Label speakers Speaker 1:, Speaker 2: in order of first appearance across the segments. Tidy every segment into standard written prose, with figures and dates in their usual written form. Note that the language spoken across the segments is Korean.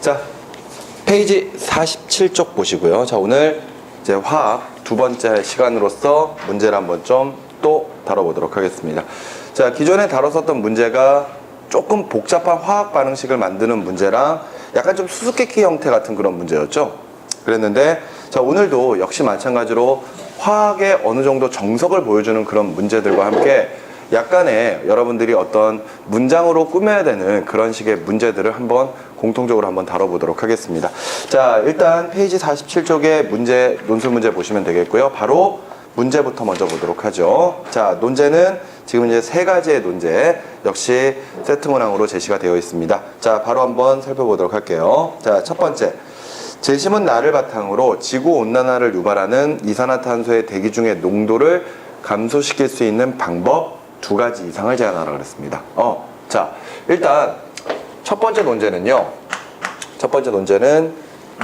Speaker 1: 자, 페이지 47쪽 보시고요. 자, 오늘 이제 화학 두 번째 시간으로서 문제를 한번 좀 또 다뤄보도록 하겠습니다. 자, 기존에 다뤘었던 문제가 조금 복잡한 화학 반응식을 만드는 문제랑 약간 좀 수수께끼 형태 같은 그런 문제였죠. 그랬는데, 자, 오늘도 역시 마찬가지로 화학의 어느 정도 정석을 보여주는 그런 문제들과 함께 약간의 여러분들이 어떤 문장으로 꾸며야 되는 그런 식의 문제들을 한번 공통적으로 한번 다뤄보도록 하겠습니다. 자, 일단 페이지 47쪽의 문제, 논술 문제 보시면 되겠고요. 바로 문제부터 먼저 보도록 하죠. 자, 논제는 지금 이제 세 가지의 논제 역시 세트 문항으로 제시가 되어 있습니다. 자, 바로 한번 살펴보도록 할게요. 자, 첫 번째. 재심은 나를 바탕으로 지구온난화를 유발하는 이산화탄소의 대기 중의 농도를 감소시킬 수 있는 방법 두 가지 이상을 제안하라 그랬습니다. 자, 일단 첫 번째 논제는요. 첫 번째 논제는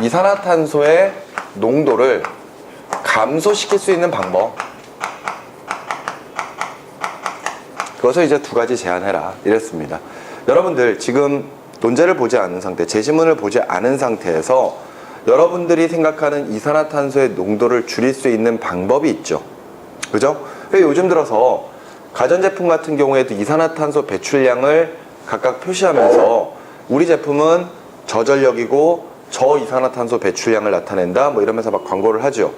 Speaker 1: 이산화탄소의 농도를 감소시킬 수 있는 방법, 그것을 이제 두 가지 제안해라 이랬습니다. 여러분들 지금 논제를 보지 않은 상태, 제시문을 보지 않은 상태에서 여러분들이 생각하는 이산화탄소의 농도를 줄일 수 있는 방법이 있죠. 그죠? 요즘 들어서 가전제품 같은 경우에도 이산화탄소 배출량을 각각 표시하면서 우리 제품은 저전력이고 저이산화탄소 배출량을 나타낸다 뭐 이러면서 막 광고를 하죠.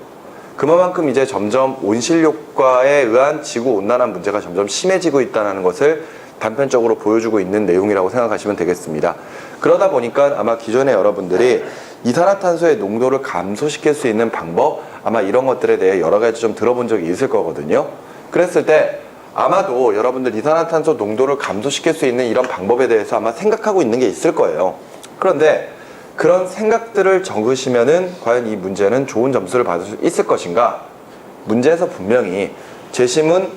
Speaker 1: 그만큼 이제 점점 온실효과에 의한 지구온난화 문제가 점점 심해지고 있다는 것을 단편적으로 보여주고 있는 내용이라고 생각하시면 되겠습니다. 그러다 보니까 아마 기존에 여러분들이 이산화탄소의 농도를 감소시킬 수 있는 방법, 아마 이런 것들에 대해 여러 가지 좀 들어본 적이 있을 거거든요. 그랬을 때 아마도 여러분들 이산화탄소 농도를 감소시킬 수 있는 이런 방법에 대해서 아마 생각하고 있는 게 있을 거예요. 그런데 그런 생각들을 적으시면은 과연 이 문제는 좋은 점수를 받을 수 있을 것인가? 문제에서 분명히 재심은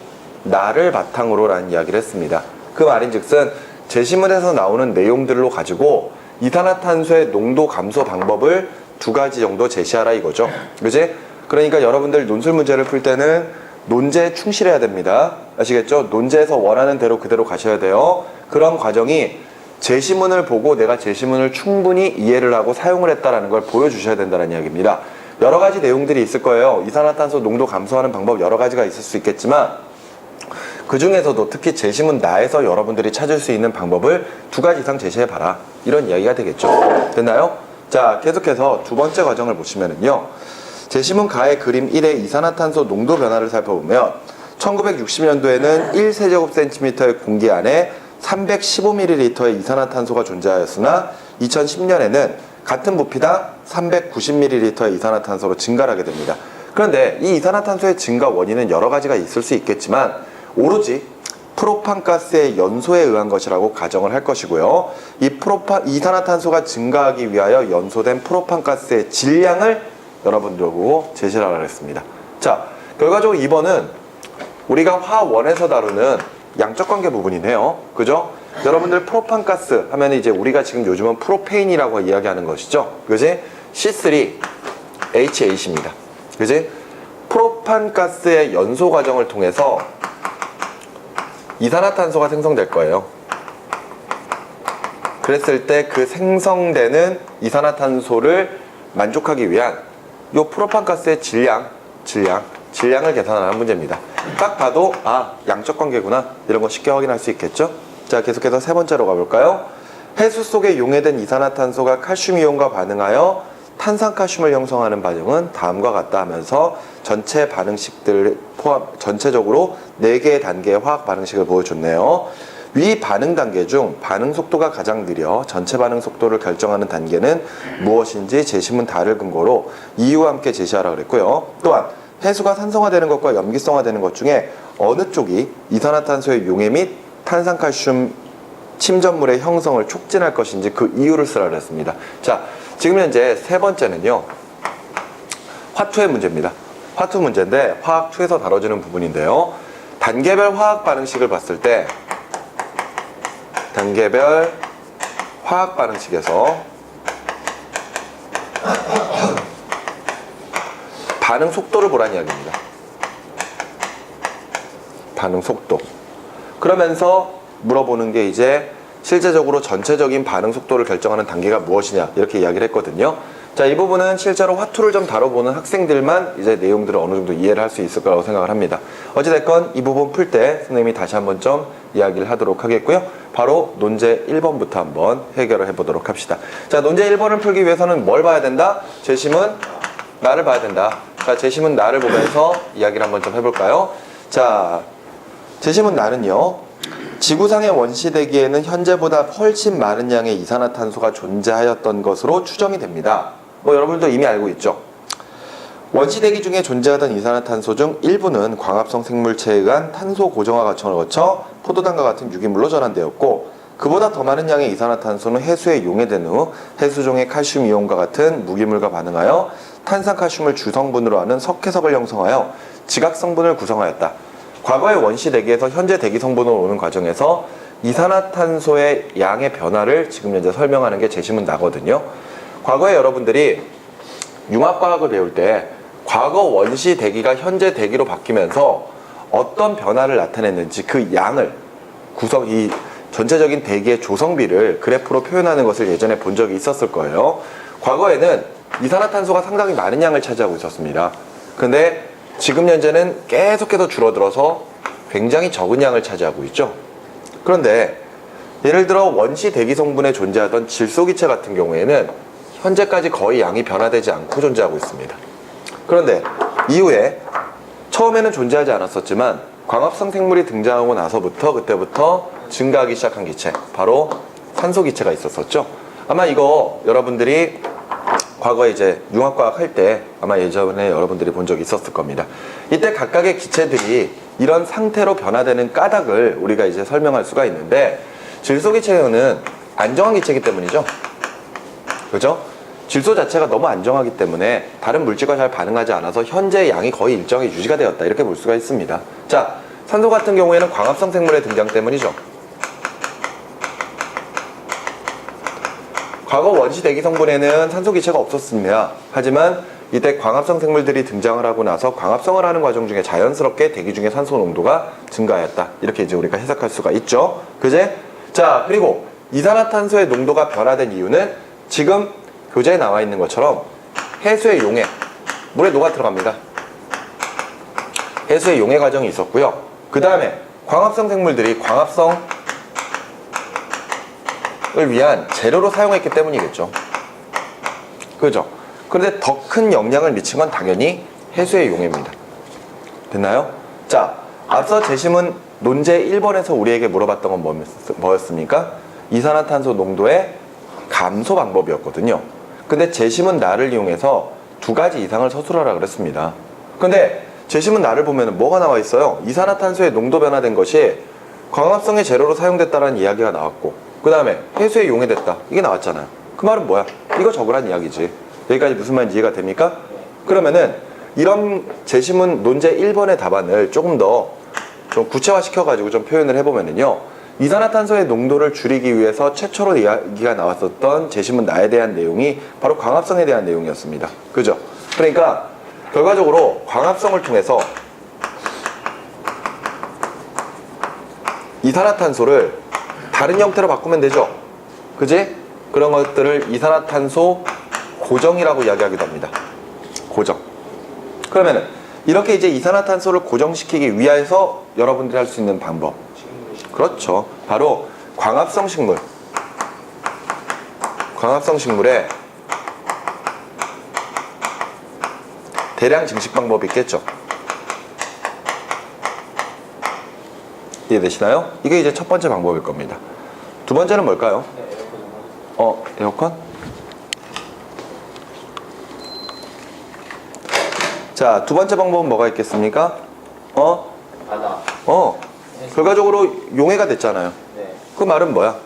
Speaker 1: 나를 바탕으로 라는 이야기를 했습니다. 그 말인즉슨 재심문에서 나오는 내용들로 가지고 이산화탄소의 농도 감소 방법을 두 가지 정도 제시하라 이거죠. 그지? 그러니까 여러분들 논술 문제를 풀 때는 논제에 충실해야 됩니다. 아시겠죠? 논제에서 원하는 대로 그대로 가셔야 돼요. 그런 과정이 제시문을 보고 내가 제시문을 충분히 이해를 하고 사용을 했다는 걸 보여주셔야 된다는 이야기입니다. 여러 가지 내용들이 있을 거예요. 이산화탄소 농도 감소하는 방법 여러 가지가 있을 수 있겠지만 그 중에서도 특히 제시문 나에서 여러분들이 찾을 수 있는 방법을 두 가지 이상 제시해봐라. 이런 이야기가 되겠죠. 됐나요? 자, 계속해서 두 번째 과정을 보시면은요. 제시문 가의 그림 1의 이산화탄소 농도 변화를 살펴보면 1960년도에는 1세제곱센티미터의 공기 안에 315ml의 이산화탄소가 존재하였으나 2010년에는 같은 부피당 390ml의 이산화탄소로 증가를 하게 됩니다. 그런데 이 이산화탄소의 증가 원인은 여러 가지가 있을 수 있겠지만 오로지 프로판가스의 연소에 의한 것이라고 가정을 할 것이고요. 이산화탄소가 증가하기 위하여 연소된 프로판가스의 질량을 여러분들 보고 제시를 하라 했습니다. 자, 결과적으로 2번은 우리가 화원에서 다루는 양적 관계 부분이네요. 그죠? 여러분들 프로판가스 하면 이제 우리가 지금 요즘은 프로페인이라고 이야기하는 것이죠. 그지? C3H8입니다. 그지? 프로판가스의 연소 과정을 통해서 이산화탄소가 생성될 거예요. 그랬을 때 그 생성되는 이산화탄소를 만족하기 위한 요 프로판가스의 질량을 계산하는 문제입니다. 딱 봐도 양적 관계구나 이런 거 쉽게 확인할 수 있겠죠. 자, 계속해서 세 번째로 가볼까요? 해수 속에 용해된 이산화탄소가 칼슘 이온과 반응하여 탄산칼슘을 형성하는 반응은 다음과 같다 하면서 전체 반응식들을 전체적으로 4개의 단계의 화학 반응식을 보여줬네요. 위 반응 단계 중 반응 속도가 가장 느려 전체 반응 속도를 결정하는 단계는 무엇인지 제시문 다를 근거로 이유와 함께 제시하라 그랬고요. 또한 해수가 산성화되는 것과 염기성화되는 것 중에 어느 쪽이 이산화탄소의 용해 및 탄산칼슘 침전물의 형성을 촉진할 것인지 그 이유를 쓰라 그랬습니다. 자, 지금 현재 세 번째는요. 화투의 문제입니다. 화투 문제인데 화학 2에서 다뤄지는 부분인데요. 단계별 화학 반응식을 봤을 때 단계별 화학 반응식에서 반응 속도를 보라는 이야기입니다. 반응 속도. 그러면서 물어보는 게 이제 실제적으로 전체적인 반응 속도를 결정하는 단계가 무엇이냐 이렇게 이야기를 했거든요. 자, 이 부분은 실제로 화투를 좀 다뤄보는 학생들만 이제 내용들을 어느 정도 이해를 할 수 있을 거라고 생각을 합니다. 어찌됐건 이 부분 풀 때 선생님이 다시 한번 좀 이야기를 하도록 하겠고요. 바로 논제 1번부터 한번 해결을 해보도록 합시다. 자, 논제 1번을 풀기 위해서는 뭘 봐야 된다? 재심은 나를 봐야 된다. 자, 재심은 나를 보면서 이야기를 한번 좀 해볼까요? 자, 재심은 나는요, 지구상의 원시대기에는 현재보다 훨씬 많은 양의 이산화탄소가 존재하였던 것으로 추정이 됩니다. 뭐 여러분도 이미 알고 있죠. 원시대기 중에 존재하던 이산화탄소 중 일부는 광합성 생물체에 의한 탄소 고정화 과정을 거쳐 포도당과 같은 유기물로 전환되었고, 그보다 더 많은 양의 이산화탄소는 해수에 용해된 후 해수종의 칼슘 이온과 같은 무기물과 반응하여 탄산칼슘을 주성분으로 하는 석회석을 형성하여 지각성분을 구성하였다. 과거의 원시대기에서 현재 대기 성분으로 오는 과정에서 이산화탄소의 양의 변화를 지금 현재 설명하는 게 재심은 나거든요. 과거에 여러분들이 융합과학을 배울 때 과거 원시대기가 현재 대기로 바뀌면서 어떤 변화를 나타냈는지 그 양을 이 전체적인 대기의 조성비를 그래프로 표현하는 것을 예전에 본 적이 있었을 거예요. 과거에는 이산화탄소가 상당히 많은 양을 차지하고 있었습니다. 근데 지금 현재는 계속해서 줄어들어서 굉장히 적은 양을 차지하고 있죠. 그런데 예를 들어 원시 대기 성분에 존재하던 질소기체 같은 경우에는 현재까지 거의 양이 변화되지 않고 존재하고 있습니다. 그런데 이후에 처음에는 존재하지 않았었지만 광합성 생물이 등장하고 나서부터 그때부터 증가하기 시작한 기체, 바로 산소기체가 있었었죠. 아마 이거 여러분들이 과거에 이제 융합과학 할 때 아마 예전에 여러분들이 본 적이 있었을 겁니다. 이때 각각의 기체들이 이런 상태로 변화되는 까닭을 우리가 이제 설명할 수가 있는데, 질소기체는 안정한 기체이기 때문이죠. 그죠? 질소 자체가 너무 안정하기 때문에 다른 물질과 잘 반응하지 않아서 현재의 양이 거의 일정히 유지가 되었다, 이렇게 볼 수가 있습니다. 자, 산소 같은 경우에는 광합성 생물의 등장 때문이죠. 과거 원시 대기 성분에는 산소 기체가 없었습니다. 하지만 이때 광합성 생물들이 등장을 하고 나서 광합성을 하는 과정 중에 자연스럽게 대기 중에 산소 농도가 증가하였다, 이렇게 이제 우리가 해석할 수가 있죠. 그제? 자, 그리고 이산화탄소의 농도가 변화된 이유는 지금 교재에 나와 있는 것처럼 해수의 용해, 물에 녹아 들어갑니다. 해수의 용해 과정이 있었고요. 그 다음에 광합성 생물들이 광합성을 위한 재료로 사용했기 때문이겠죠. 그죠? 그런데 더 큰 영향을 미친 건 당연히 해수의 용해입니다. 됐나요? 자, 앞서 재심은 논제 1번에서 우리에게 물어봤던 건 뭐였습니까? 이산화탄소 농도의 감소 방법이었거든요. 근데 재심은 나를 이용해서 두 가지 이상을 서술하라 그랬습니다. 근데 재심은 나를 보면 뭐가 나와 있어요? 이산화탄소의 농도 변화된 것이 광합성의 재료로 사용됐다는 이야기가 나왔고, 그 다음에 해수에 용해됐다, 이게 나왔잖아요. 그 말은 뭐야? 이거 적으란 이야기지. 여기까지 무슨 말인지 이해가 됩니까? 그러면은 이런 재심은 논제 1번의 답안을 조금 더 좀 구체화 시켜가지고 좀 표현을 해보면은요, 이산화탄소의 농도를 줄이기 위해서 최초로 이야기가 나왔었던 재심은 나에 대한 내용이 바로 광합성에 대한 내용이었습니다. 그죠? 그러니까 결과적으로 광합성을 통해서 이산화탄소를 다른 형태로 바꾸면 되죠. 그지? 그런 것들을 이산화탄소 고정이라고 이야기하기도 합니다. 고정. 그러면은 이렇게 이제 이산화탄소를 고정시키기 위해서 여러분들이 할 수 있는 방법, 그렇죠, 바로 광합성 식물. 광합성 식물의 대량 증식 방법이 있겠죠. 이해되시나요? 이게 이제 첫 번째 방법일 겁니다. 두 번째는 뭘까요? 에어컨? 자, 두 번째 방법은 뭐가 있겠습니까?
Speaker 2: 바다.
Speaker 1: 결과적으로 용해가 됐잖아요.
Speaker 2: 네.
Speaker 1: 그 말은 뭐야?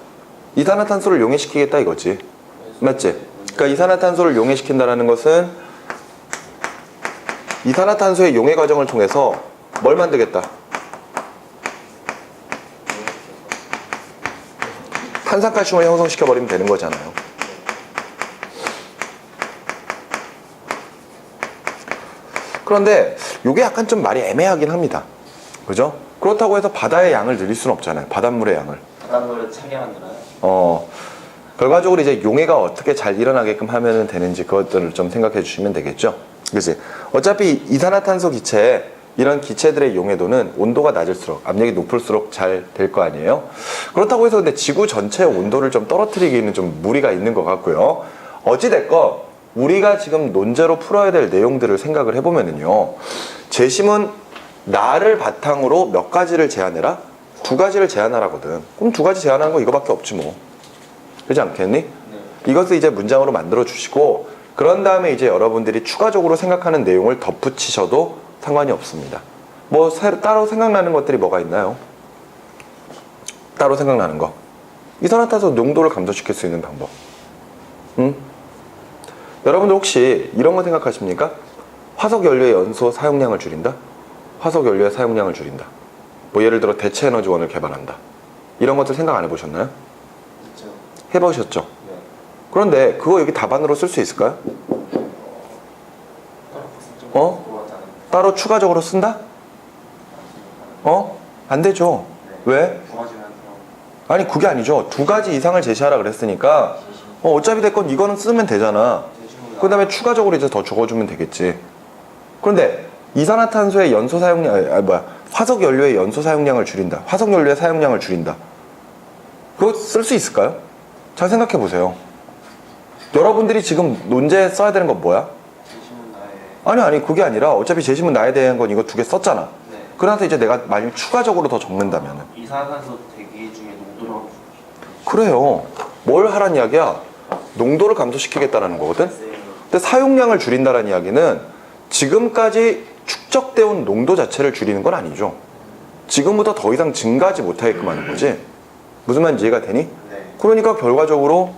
Speaker 1: 이산화탄소를 용해시키겠다 이거지. 맞지? 그러니까 이산화탄소를 용해시킨다는 것은 이산화탄소의 용해 과정을 통해서 뭘 만들겠다? 탄산칼슘을 형성시켜버리면 되는 거잖아요. 그런데 이게 약간 좀 말이 애매하긴 합니다. 그죠? 그렇다고 해서 바다의 양을 늘릴 수는 없잖아요. 바닷물의 양을.
Speaker 2: 바닷물을 차게 만들어요.
Speaker 1: 결과적으로 이제 용해가 어떻게 잘 일어나게끔 하면 되는지 그것들을 좀 생각해 주시면 되겠죠. 그치? 어차피 이산화탄소 기체, 이런 기체들의 용해도는 온도가 낮을수록, 압력이 높을수록 잘 될 거 아니에요? 그렇다고 해서 근데 지구 전체의 온도를 좀 떨어뜨리기는 좀 무리가 있는 것 같고요. 어찌됐건, 우리가 지금 논제로 풀어야 될 내용들을 생각을 해보면은요. 재심은 나를 바탕으로 몇 가지를 제안해라? 두 가지를 제안하라거든. 그럼 두 가지 제안하는 거 이거밖에 없지 뭐. 그렇지 않겠니?
Speaker 2: 네.
Speaker 1: 이것을 이제 문장으로 만들어 주시고, 그런 다음에 이제 여러분들이 추가적으로 생각하는 내용을 덧붙이셔도 상관이 없습니다. 뭐 따로 생각나는 것들이 뭐가 있나요? 따로 생각나는 거. 이산화탄소 농도를 감소시킬 수 있는 방법. 여러분들 혹시 이런 거 생각하십니까? 화석연료의 연소 사용량을 줄인다? 화석연료의 사용량을 줄인다. 뭐 예를 들어 대체 에너지원을 개발한다. 이런 것들 생각 안 해보셨나요?
Speaker 2: 그렇죠.
Speaker 1: 해보셨죠?
Speaker 2: 네.
Speaker 1: 그런데 그거 여기 답안으로 쓸 수 있을까요? 따로 추가적으로 쓴다? 안 되죠. 왜? 아니 그게 아니죠. 두 가지 이상을 제시하라 그랬으니까 어차피 됐건 이거는 쓰면 되잖아. 그 다음에 추가적으로 이제 더 적어주면 되겠지. 그런데 이산화탄소의 연소 사용량, 화석연료의 연소 사용량을 줄인다. 화석연료의 사용량을 줄인다. 그거 쓸 수 있을까요? 잘 생각해 보세요. 여러분들이 지금 논제에 써야 되는 건 뭐야? 아니 그게 아니라 어차피 재심은 나에 대한 건 이거 두 개 썼잖아.
Speaker 2: 네.
Speaker 1: 그래서 이제 내가 만약 추가적으로 더 적는다면은
Speaker 2: 이산화탄소 대기 중에 농도를
Speaker 1: 그래요. 뭘 하란 이야기야? 농도를 감소시키겠다는 거거든. 근데 사용량을 줄인다는 이야기는 지금까지 축적되어 온 농도 자체를 줄이는 건 아니죠. 지금부터 더 이상 증가하지 못하게끔 하는 거지. 무슨 말인지 이해가 되니?
Speaker 2: 네.
Speaker 1: 그러니까 결과적으로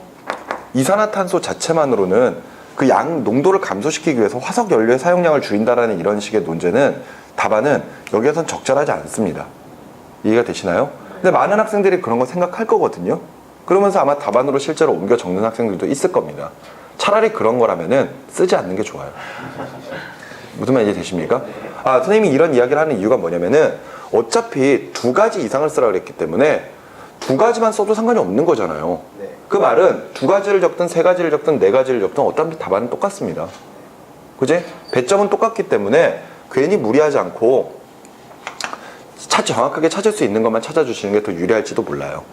Speaker 1: 이산화탄소 자체만으로는 그 양 농도를 감소시키기 위해서 화석 연료의 사용량을 줄인다라는 이런 식의 논제는 답안은 여기에선 적절하지 않습니다. 이해가 되시나요? 근데 많은 학생들이 그런 거 생각할 거거든요. 그러면서 아마 답안으로 실제로 옮겨 적는 학생들도 있을 겁니다. 차라리 그런 거라면은 쓰지 않는 게 좋아요. 무슨 말인지 되십니까? 선생님이 이런 이야기를 하는 이유가 뭐냐면은 어차피 두 가지 이상을 쓰라 그랬기 때문에 두 가지만 써도 상관이 없는 거잖아요.
Speaker 2: 네.
Speaker 1: 그 말은 두 가지를 적든 세 가지를 적든 네 가지를 적든 어차피 답안은 똑같습니다. 그지? 배점은 똑같기 때문에 괜히 무리하지 않고 정확하게 찾을 수 있는 것만 찾아주시는 게 더 유리할지도 몰라요.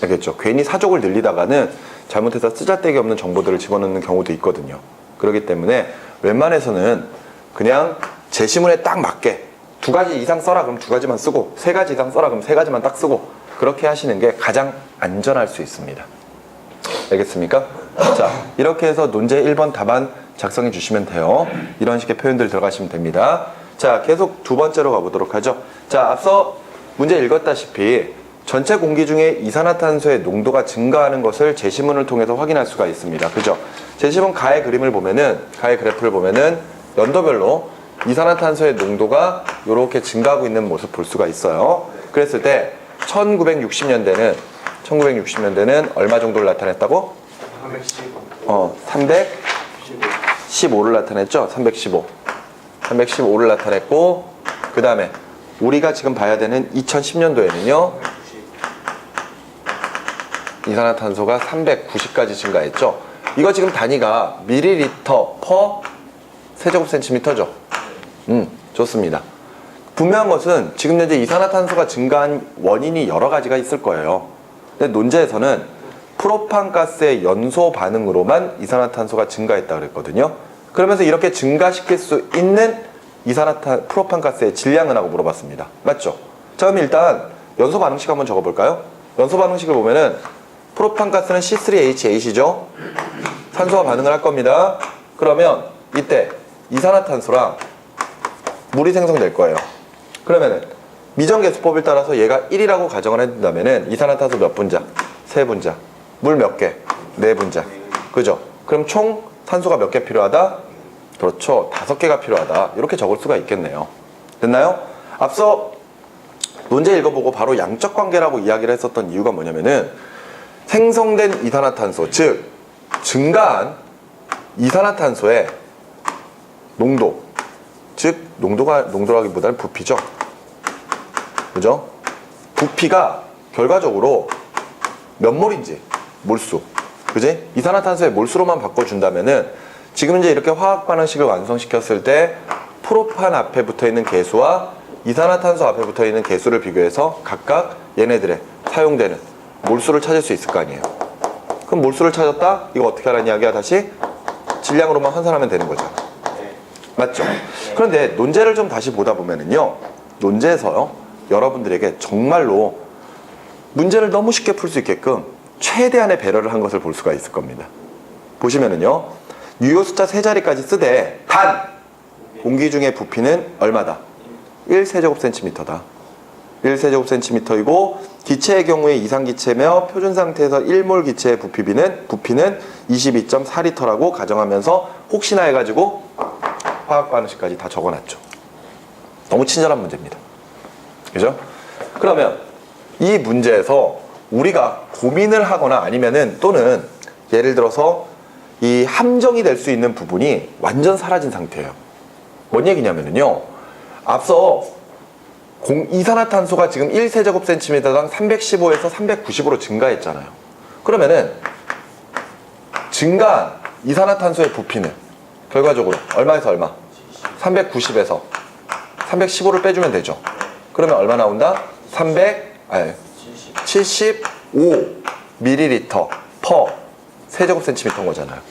Speaker 1: 알겠죠? 괜히 사족을 늘리다가는 잘못해서 쓰잘데기 없는 정보들을 집어넣는 경우도 있거든요. 그렇기 때문에 웬만해서는 그냥 제시문에 딱 맞게 두 가지 이상 써라 그럼 두 가지만 쓰고 세 가지 이상 써라 그럼 세 가지만 딱 쓰고 그렇게 하시는 게 가장 안전할 수 있습니다. 알겠습니까? 자, 이렇게 해서 논제 1번 답안 작성해 주시면 돼요. 이런 식의 표현들 들어가시면 됩니다. 자, 계속 두 번째로 가보도록 하죠. 자, 앞서 문제 읽었다시피 전체 공기 중에 이산화탄소의 농도가 증가하는 것을 제시문을 통해서 확인할 수가 있습니다. 그죠? 제시문 가의 그림을 보면은, 가의 그래프를 보면은 연도별로 이산화탄소의 농도가 이렇게 증가하고 있는 모습 볼 수가 있어요. 그랬을 때 1960년대는 얼마 정도를 나타냈다고? 315를 나타냈죠? 315를 나타냈고, 그 다음에 우리가 지금 봐야 되는 2010년도에는요 이산화탄소가 390까지 증가했죠. 이거 지금 단위가 밀리리터 퍼 세제곱센티미터죠. 좋습니다. 분명한 것은 지금 현재 이산화탄소가 증가한 원인이 여러 가지가 있을 거예요. 근데 논제에서는 프로판가스의 연소 반응으로만 이산화탄소가 증가했다고 그랬거든요. 그러면서 이렇게 증가시킬 수 있는 프로판가스의 질량은 하고 물어봤습니다. 맞죠? 자, 그럼 일단 연소 반응식 한번 적어볼까요? 연소 반응식을 보면은 프로판가스는 C3H8이죠. 산소와 반응을 할 겁니다. 그러면 이때 이산화탄소랑 물이 생성될 거예요. 그러면은 미정계수법을 따라서 얘가 1이라고 가정을 한다면은 이산화탄소 몇 분자? 3분자. 물 몇 개? 4분자. 그죠? 그럼 총 산소가 몇 개 필요하다? 그렇죠. 5개가 필요하다. 이렇게 적을 수가 있겠네요. 됐나요? 앞서 논제 읽어보고 바로 양적 관계라고 이야기를 했었던 이유가 뭐냐면은 생성된 이산화탄소, 즉 증가한 이산화탄소의 농도, 즉 농도라기보다는 부피죠. 그죠? 부피가 결과적으로 몇 몰인지 몰수. 그지? 이산화탄소의 몰수로만 바꿔준다면은 지금 이제 이렇게 화학 반응식을 완성시켰을 때 프로판 앞에 붙어 있는 개수와 이산화탄소 앞에 붙어 있는 개수를 비교해서 각각 얘네들의 사용되는 몰수를 찾을 수 있을 거 아니에요. 그럼 몰수를 찾았다? 이거 어떻게 하라는 이야기야? 다시 질량으로만 환산하면 되는 거죠. 맞죠? 그런데 논제를 좀 다시 보다 보면은요, 논제에서요, 여러분들에게 정말로 문제를 너무 쉽게 풀 수 있게끔 최대한의 배려를 한 것을 볼 수가 있을 겁니다. 보시면은요, 유효 숫자 3자리까지 쓰되 단 공기 중의 부피는 얼마다? 1세제곱센티미터다. 1세제곱센티미터이고 기체의 경우에 이상기체며 표준 상태에서 1몰 기체의 부피는 22.4리터라고 가정하면서 혹시나 해가지고 화학 반응식까지 다 적어놨죠. 너무 친절한 문제입니다. 그죠? 그러면 이 문제에서 우리가 고민을 하거나 아니면은 또는 예를 들어서 이 함정이 될 수 있는 부분이 완전 사라진 상태예요. 뭔 얘기냐면요, 앞서 이산화탄소가 지금 1세제곱센티미터당 315에서 390으로 증가했잖아요. 그러면은 증가한 이산화탄소의 부피는 결과적으로 얼마에서 얼마? 390에서 315를 빼주면 되죠. 그러면 얼마 나온다? 375ml per 세제곱센티미터인 거잖아요.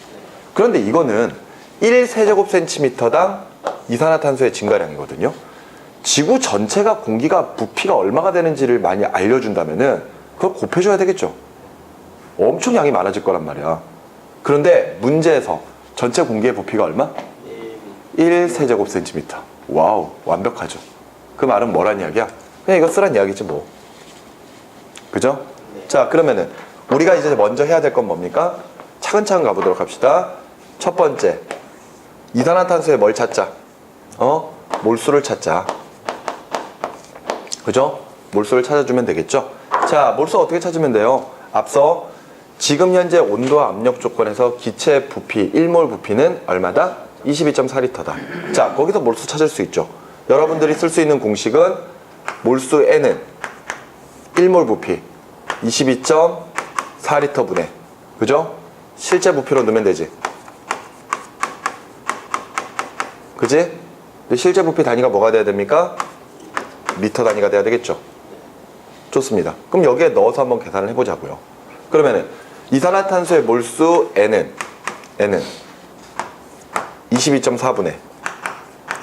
Speaker 1: 그런데 이거는 1세제곱센티미터당 이산화탄소의 증가량이거든요. 지구 전체가 공기가 부피가 얼마가 되는지를 많이 알려준다면은 그걸 곱해줘야 되겠죠. 엄청 양이 많아질 거란 말이야. 그런데 문제에서 전체 공기의 부피가 얼마? 1세제곱센티미터. 와우, 완벽하죠. 그 말은 뭐란 이야기야? 그냥 이거 쓰란 이야기지 뭐. 그죠? 자, 그러면은 우리가 이제 먼저 해야 될 건 뭡니까? 차근차근 가보도록 합시다. 첫 번째, 이산화탄소의 뭘 찾자? 몰수를 찾자. 그죠? 몰수를 찾아주면 되겠죠? 자, 몰수 어떻게 찾으면 돼요? 앞서 지금 현재 온도와 압력 조건에서 기체 부피, 1몰 부피는 얼마다? 22.4리터다. 자, 거기서 몰수 찾을 수 있죠. 여러분들이 쓸 수 있는 공식은 몰수 N은 1몰 부피 22.4리터 분의, 그죠? 실제 부피로 넣으면 되지. 그지? 근데 실제 부피 단위가 뭐가 돼야 됩니까? 리터 단위가 돼야 되겠죠. 좋습니다. 그럼 여기에 넣어서 한번 계산을 해보자고요. 그러면은 이산화탄소의 몰수 N은 22.4분의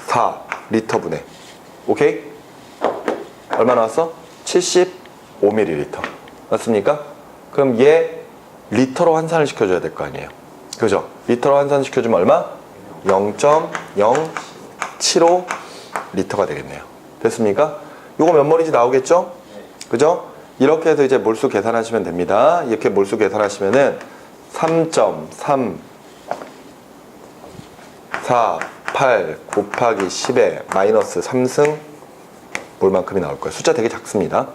Speaker 1: 4리터 분의, 오케이? 얼마 나왔어? 75ml. 맞습니까? 그럼 얘 리터로 환산을 시켜줘야 될 거 아니에요. 그죠? 리터로 환산시켜주면 얼마? 0.075 리터가 되겠네요. 됐습니까? 요거 몇 몰인지 나오겠죠? 그죠? 이렇게 해서 이제 몰수 계산하시면 됩니다. 이렇게 몰수 계산하시면은 3.348 곱하기 10에 마이너스 3승 몰만큼이 나올 거예요. 숫자 되게 작습니다.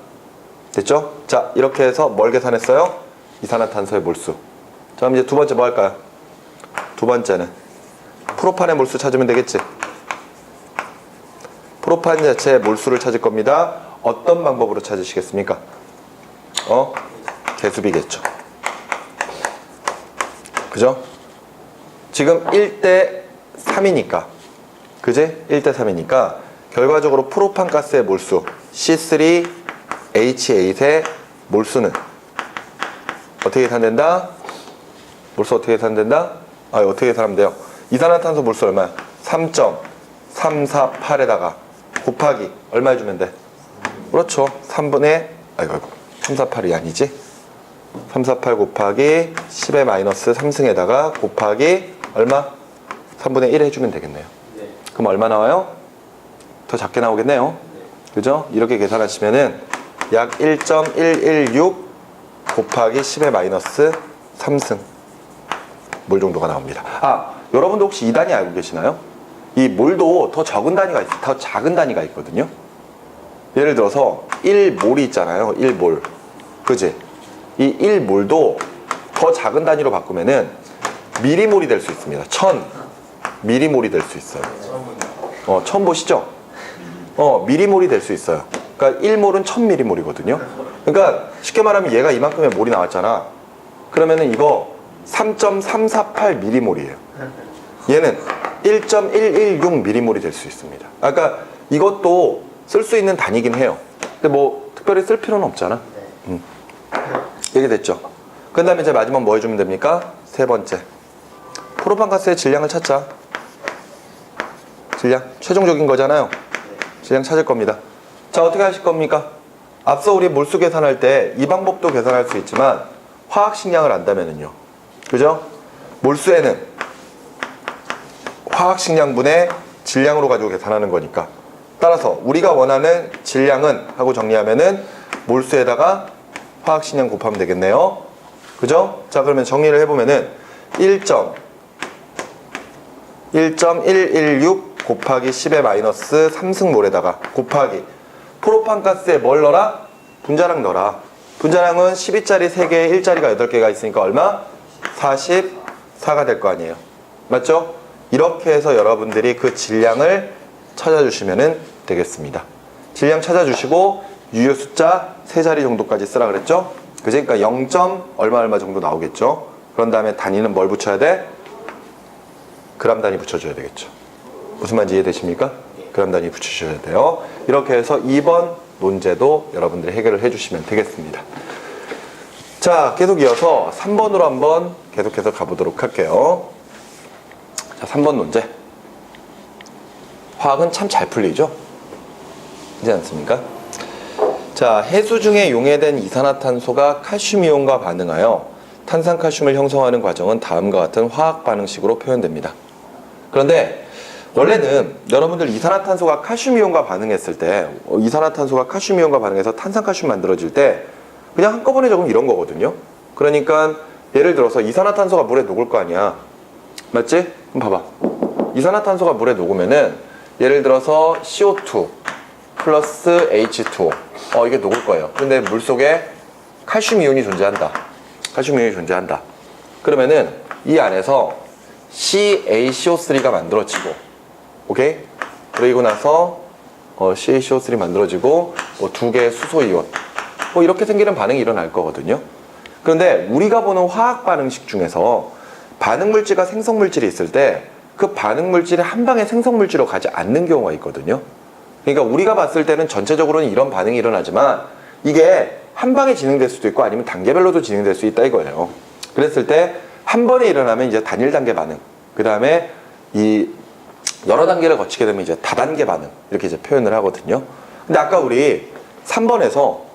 Speaker 1: 됐죠? 자, 이렇게 해서 뭘 계산했어요? 이산화탄소의 몰수. 자, 그럼 이제 두 번째 뭐 할까요? 두 번째는 프로판의 몰수 찾으면 되겠지? 프로판 자체의 몰수를 찾을 겁니다. 어떤 방법으로 찾으시겠습니까? 개수비겠죠. 그죠? 지금 1대 3이니까, 그지? 1대 3이니까 결과적으로 프로판 가스의 몰수 C3H8의 몰수는 어떻게 계산된다? 몰수 어떻게 계산된다? 어떻게 계산하면 돼요? 이산화탄소 몰수 얼마야? 3.348에다가 곱하기 얼마 해주면 돼? 그렇죠. 3분의 348이 아니지? 348 곱하기 10의 마이너스 3승에다가 곱하기 얼마? 3분의 1 해주면 되겠네요.
Speaker 2: 네.
Speaker 1: 그럼 얼마 나와요? 더 작게 나오겠네요. 그죠? 이렇게 계산하시면은 약 1.116 곱하기 10의 마이너스 3승 몰 정도가 나옵니다. 여러분도 혹시 이 단위 알고 계시나요? 이 몰도 더 적은 단위가 더 작은 단위가 있거든요. 예를 들어서 1몰이 있잖아요. 1몰. 그지? 이 1몰도 더 작은 단위로 바꾸면은 미리몰이 될 수 있습니다. 1000 미리몰이 될 수 있어요. 처음 보시죠? 미리몰이 될 수 있어요. 그러니까 1몰은 1000 미리몰이거든요. 그러니까 쉽게 말하면 얘가 이만큼의 몰이 나왔잖아. 그러면은 이거 3.348mm몰이에요. 얘는 1.116mm몰이 될 수 있습니다. 그러니까 이것도 쓸 수 있는 단위긴 해요. 근데 뭐 특별히 쓸 필요는 없잖아. 이게 됐죠. 그 다음에 이제 마지막 뭐 해주면 됩니까? 세 번째, 프로판가스의 질량을 찾자. 질량 최종적인 거잖아요. 질량 찾을 겁니다. 자, 어떻게 하실 겁니까? 앞서 우리 몰수 계산할 때 이 방법도 계산할 수 있지만 화학식량을 안다면은요, 그죠? 몰수에는 화학식량분의 질량으로 가지고 계산하는 거니까, 따라서 우리가 원하는 질량은 하고 정리하면은 몰수에다가 화학식량 곱하면 되겠네요. 그죠? 자, 그러면 정리를 해보면은 1.116 곱하기 10의 마이너스 3승몰에다가 곱하기 프로판가스에 뭘 넣어라? 분자량 넣어라. 분자량은 12짜리 3개에 1짜리가 8개가 있으니까 얼마? 44가 될 거 아니에요. 맞죠? 이렇게 해서 여러분들이 그 질량을 찾아주시면 되겠습니다. 질량 찾아주시고 유효 숫자 3자리 정도까지 쓰라 그랬죠? 그지? 그러니까 0. 얼마 정도 나오겠죠? 그런 다음에 단위는 뭘 붙여야 돼? 그람 단위 붙여줘야 되겠죠. 무슨 말인지 이해되십니까? 그람 단위 붙여주셔야 돼요. 이렇게 해서 2번 논제도 여러분들이 해결을 해주시면 되겠습니다. 자, 계속 이어서 3번으로 한번 계속해서 가보도록 할게요. 자, 3번 논제. 화학은 참 잘 풀리죠? 그렇지 않습니까? 자, 해수 중에 용해된 이산화탄소가 칼슘이온과 반응하여 탄산칼슘을 형성하는 과정은 다음과 같은 화학 반응식으로 표현됩니다. 그런데 원래는 여러분들 이산화탄소가 칼슘이온과 반응했을 때, 이산화탄소가 칼슘이온과 반응해서 탄산칼슘 만들어질 때 그냥 한꺼번에 적으면 이런 거거든요. 그러니까 예를 들어서 이산화탄소가 물에 녹을 거 아니야. 맞지? 그럼 봐봐. 이산화탄소가 물에 녹으면은 예를 들어서 CO2 플러스 H2O, 이게 녹을 거예요. 근데 물 속에 칼슘 이온이 존재한다. 칼슘 이온이 존재한다. 그러면은 이 안에서 CaCO3가 만들어지고, 오케이? 그리고 나서 CaCO3 만들어지고 뭐 2개의 수소 이온, 뭐 이렇게 생기는 반응이 일어날 거거든요. 그런데 우리가 보는 화학 반응식 중에서 반응 물질과 생성 물질이 있을 때 그 반응 물질이 한 방에 생성 물질로 가지 않는 경우가 있거든요. 그러니까 우리가 봤을 때는 전체적으로는 이런 반응이 일어나지만 이게 한 방에 진행될 수도 있고 아니면 단계별로도 진행될 수 있다 이거예요. 그랬을 때 한 번에 일어나면 이제 단일 단계 반응, 그 다음에 이 여러 단계를 거치게 되면 이제 다단계 반응, 이렇게 이제 표현을 하거든요. 근데 아까 우리 3번에서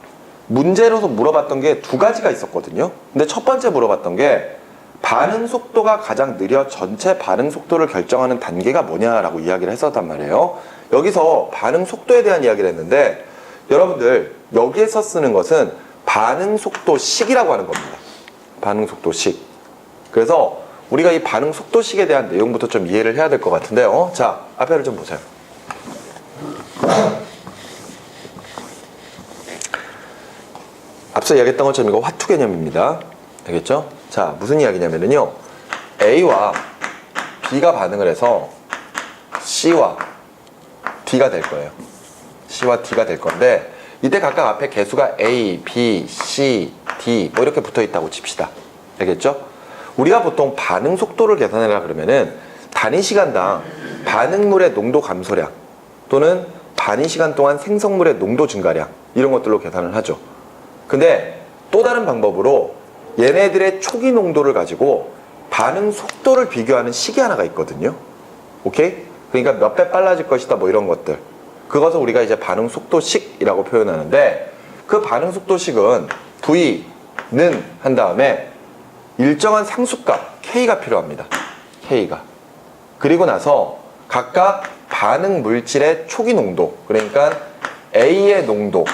Speaker 1: 문제로서 물어봤던 게 2가지가 있었거든요. 근데 첫 번째 물어봤던 게 반응 속도가 가장 느려 전체 반응 속도를 결정하는 단계가 뭐냐라고 이야기를 했었단 말이에요. 여기서 반응 속도에 대한 이야기를 했는데 여러분들 여기에서 쓰는 것은 반응 속도식이라고 하는 겁니다. 반응 속도식. 그래서 우리가 이 반응 속도식에 대한 내용부터 좀 이해를 해야 될 것 같은데요. 자, 앞에를 좀 보세요. 앞서 이야기했던 것처럼 이거 화투 개념입니다. 알겠죠? 자, 무슨 이야기냐면요, A와 B가 반응을 해서 C와 D가 될 거예요. C와 D가 될 건데 이때 각각 앞에 개수가 A, B, C, D 뭐 이렇게 붙어 있다고 칩시다. 알겠죠? 우리가 보통 반응 속도를 계산하려 그러면은 단위 시간당 반응물의 농도 감소량 또는 단위 시간 동안 생성물의 농도 증가량 이런 것들로 계산을 하죠. 근데 또 다른 방법으로 얘네들의 초기 농도를 가지고 반응 속도를 비교하는 식이 하나가 있거든요. 오케이? 그러니까 몇 배 빨라질 것이다 뭐 이런 것들, 그것을 우리가 이제 반응 속도식이라고 표현하는데 그 반응 속도식은 V는 한 다음에 일정한 상수값 K가 필요합니다. K가. 그리고 나서 각각 반응 물질의 초기 농도, 그러니까 A의 농도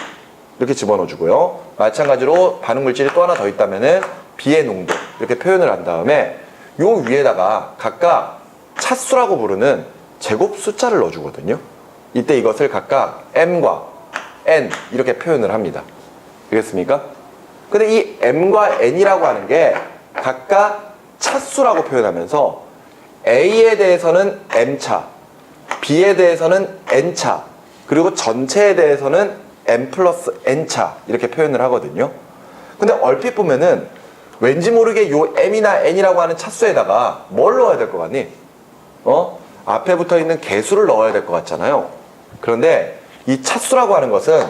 Speaker 1: 이렇게 집어넣어 주고요. 마찬가지로 반응 물질이 또 하나 더 있다면은 B의 농도 이렇게 표현을 한 다음에 요 위에다가 각각 차수라고 부르는 제곱 숫자를 넣어 주거든요. 이때 이것을 각각 M과 N 이렇게 표현을 합니다. 알겠습니까? 근데 이 M과 N이라고 하는 게 각각 차수라고 표현하면서 A에 대해서는 M차, B에 대해서는 N차, 그리고 전체에 대해서는 M 플러스 N차 이렇게 표현을 하거든요. 근데 얼핏 보면은 왠지 모르게 요 M이나 N이라고 하는 차수에다가 뭘 넣어야 될 것 같니? 앞에 붙어 있는 개수를 넣어야 될 것 같잖아요. 그런데 이 차수라고 하는 것은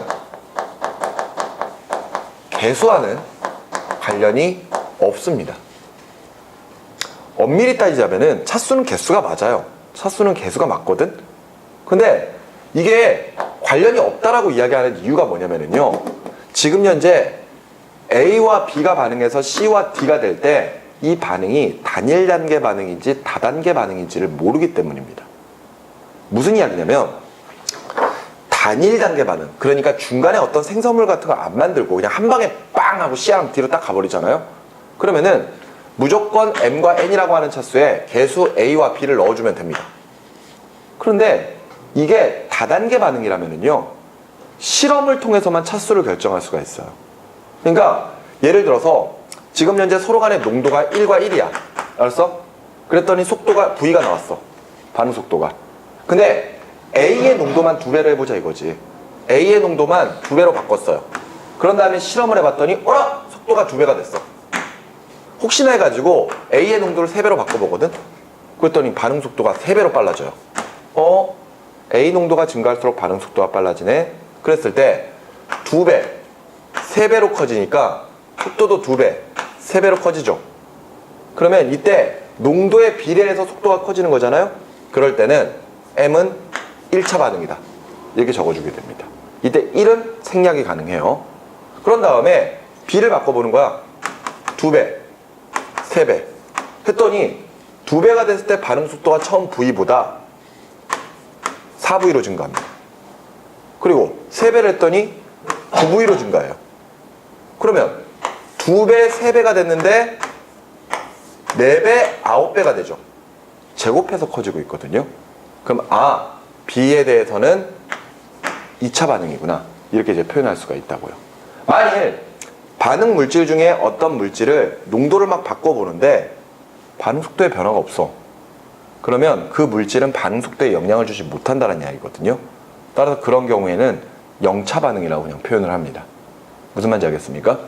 Speaker 1: 개수와는 관련이 없습니다. 엄밀히 따지자면은 차수는 개수가 맞아요. 차수는 개수가 맞거든? 근데 이게 관련이 없다라고 이야기하는 이유가 뭐냐면요. 지금 현재 A와 B가 반응해서 C와 D가 될 때 이 반응이 단일 단계 반응인지 다단계 반응인지를 모르기 때문입니다. 무슨 이야기냐면 단일 단계 반응, 그러니까 중간에 어떤 생성물 같은 거 안 만들고 그냥 한 방에 빵 하고 C랑 D로 딱 가버리잖아요. 그러면은 무조건 M과 N이라고 하는 차수에 개수 A와 B를 넣어주면 됩니다. 그런데 이게 다단계 반응이라면은요, 실험을 통해서만 차수를 결정할 수가 있어요. 그러니까 예를 들어서 지금 현재 서로 간의 농도가 1과 1이야. 알았어? 그랬더니 속도가 V가 나왔어. 반응 속도가. 근데 A의 농도만 2배로 해보자 이거지. A의 농도만 2배로 바꿨어요. 그런 다음에 실험을 해봤더니 어라? 속도가 2배가 됐어. 혹시나 해가지고 A의 농도를 3배로 바꿔보거든? 그랬더니 반응 속도가 3배로 빨라져요. A 농도가 증가할수록 반응 속도가 빨라지네. 그랬을 때 2배, 3배로 커지니까 속도도 2배, 3배로 커지죠. 그러면 이때 농도에 비례해서 속도가 커지는 거잖아요. 그럴 때는 M은 1차 반응이다. 이렇게 적어주게 됩니다. 이때 1은 생략이 가능해요. 그런 다음에 B를 바꿔보는 거야. 2배, 3배 했더니 2배가 됐을 때 반응 속도가 처음 V보다 4V로 증가합니다. 그리고 3배를 했더니 9V로 증가해요. 그러면 2배, 3배가 됐는데 4배, 9배가 되죠. 제곱해서 커지고 있거든요. 그럼 B에 대해서는 2차 반응이구나. 이렇게 이제 표현할 수가 있다고요. 만일 반응 물질 중에 어떤 물질을 농도를 막 바꿔보는데 반응 속도에 변화가 없어. 그러면 그 물질은 반응 속도에 영향을 주지 못한다는 이야기거든요. 따라서 그런 경우에는 0차 반응이라고 그냥 표현을 합니다. 무슨 말인지 알겠습니까?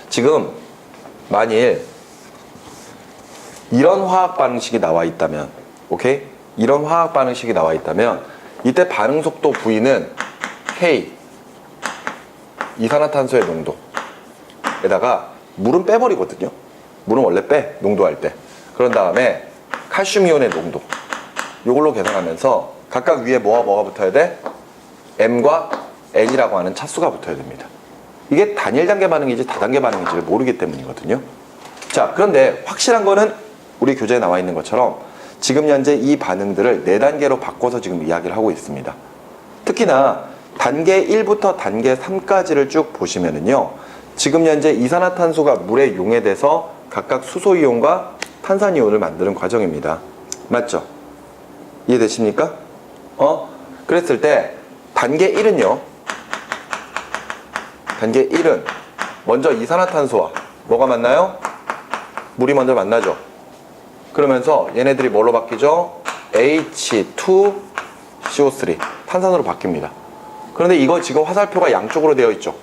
Speaker 1: 지금 만일 이런 화학 반응식이 나와 있다면, 오케이? 이런 화학 반응식이 나와 있다면 이때 반응 속도 V는 K, 이산화탄소의 농도에다가 물은 빼버리거든요. 물은 원래 빼, 농도할 때. 그런 다음에 칼슘 이온의 농도, 이걸로 계산하면서 각각 위에 뭐가 붙어야 돼? M과 N이라고 하는 차수가 붙어야 됩니다. 이게 단일 단계 반응인지 다단계 반응인지를 모르기 때문이거든요. 자, 그런데 확실한 거는 우리 교재에 나와 있는 것처럼 지금 현재 이 반응들을 4단계로 바꿔서 지금 이야기를 하고 있습니다. 특히나 단계 1부터 단계 3까지를 쭉 보시면은요, 지금 현재 이산화탄소가 물에 용해돼서 각각 수소이온과 탄산이온을 만드는 과정입니다. 맞죠? 이해되십니까? 그랬을 때 단계 1은요, 단계 1은 먼저 이산화탄소와 뭐가 만나요? 물이 먼저 만나죠. 그러면서 얘네들이 뭘로 바뀌죠? H2CO3 탄산으로 바뀝니다. 그런데 이거 지금 화살표가 양쪽으로 되어 있죠.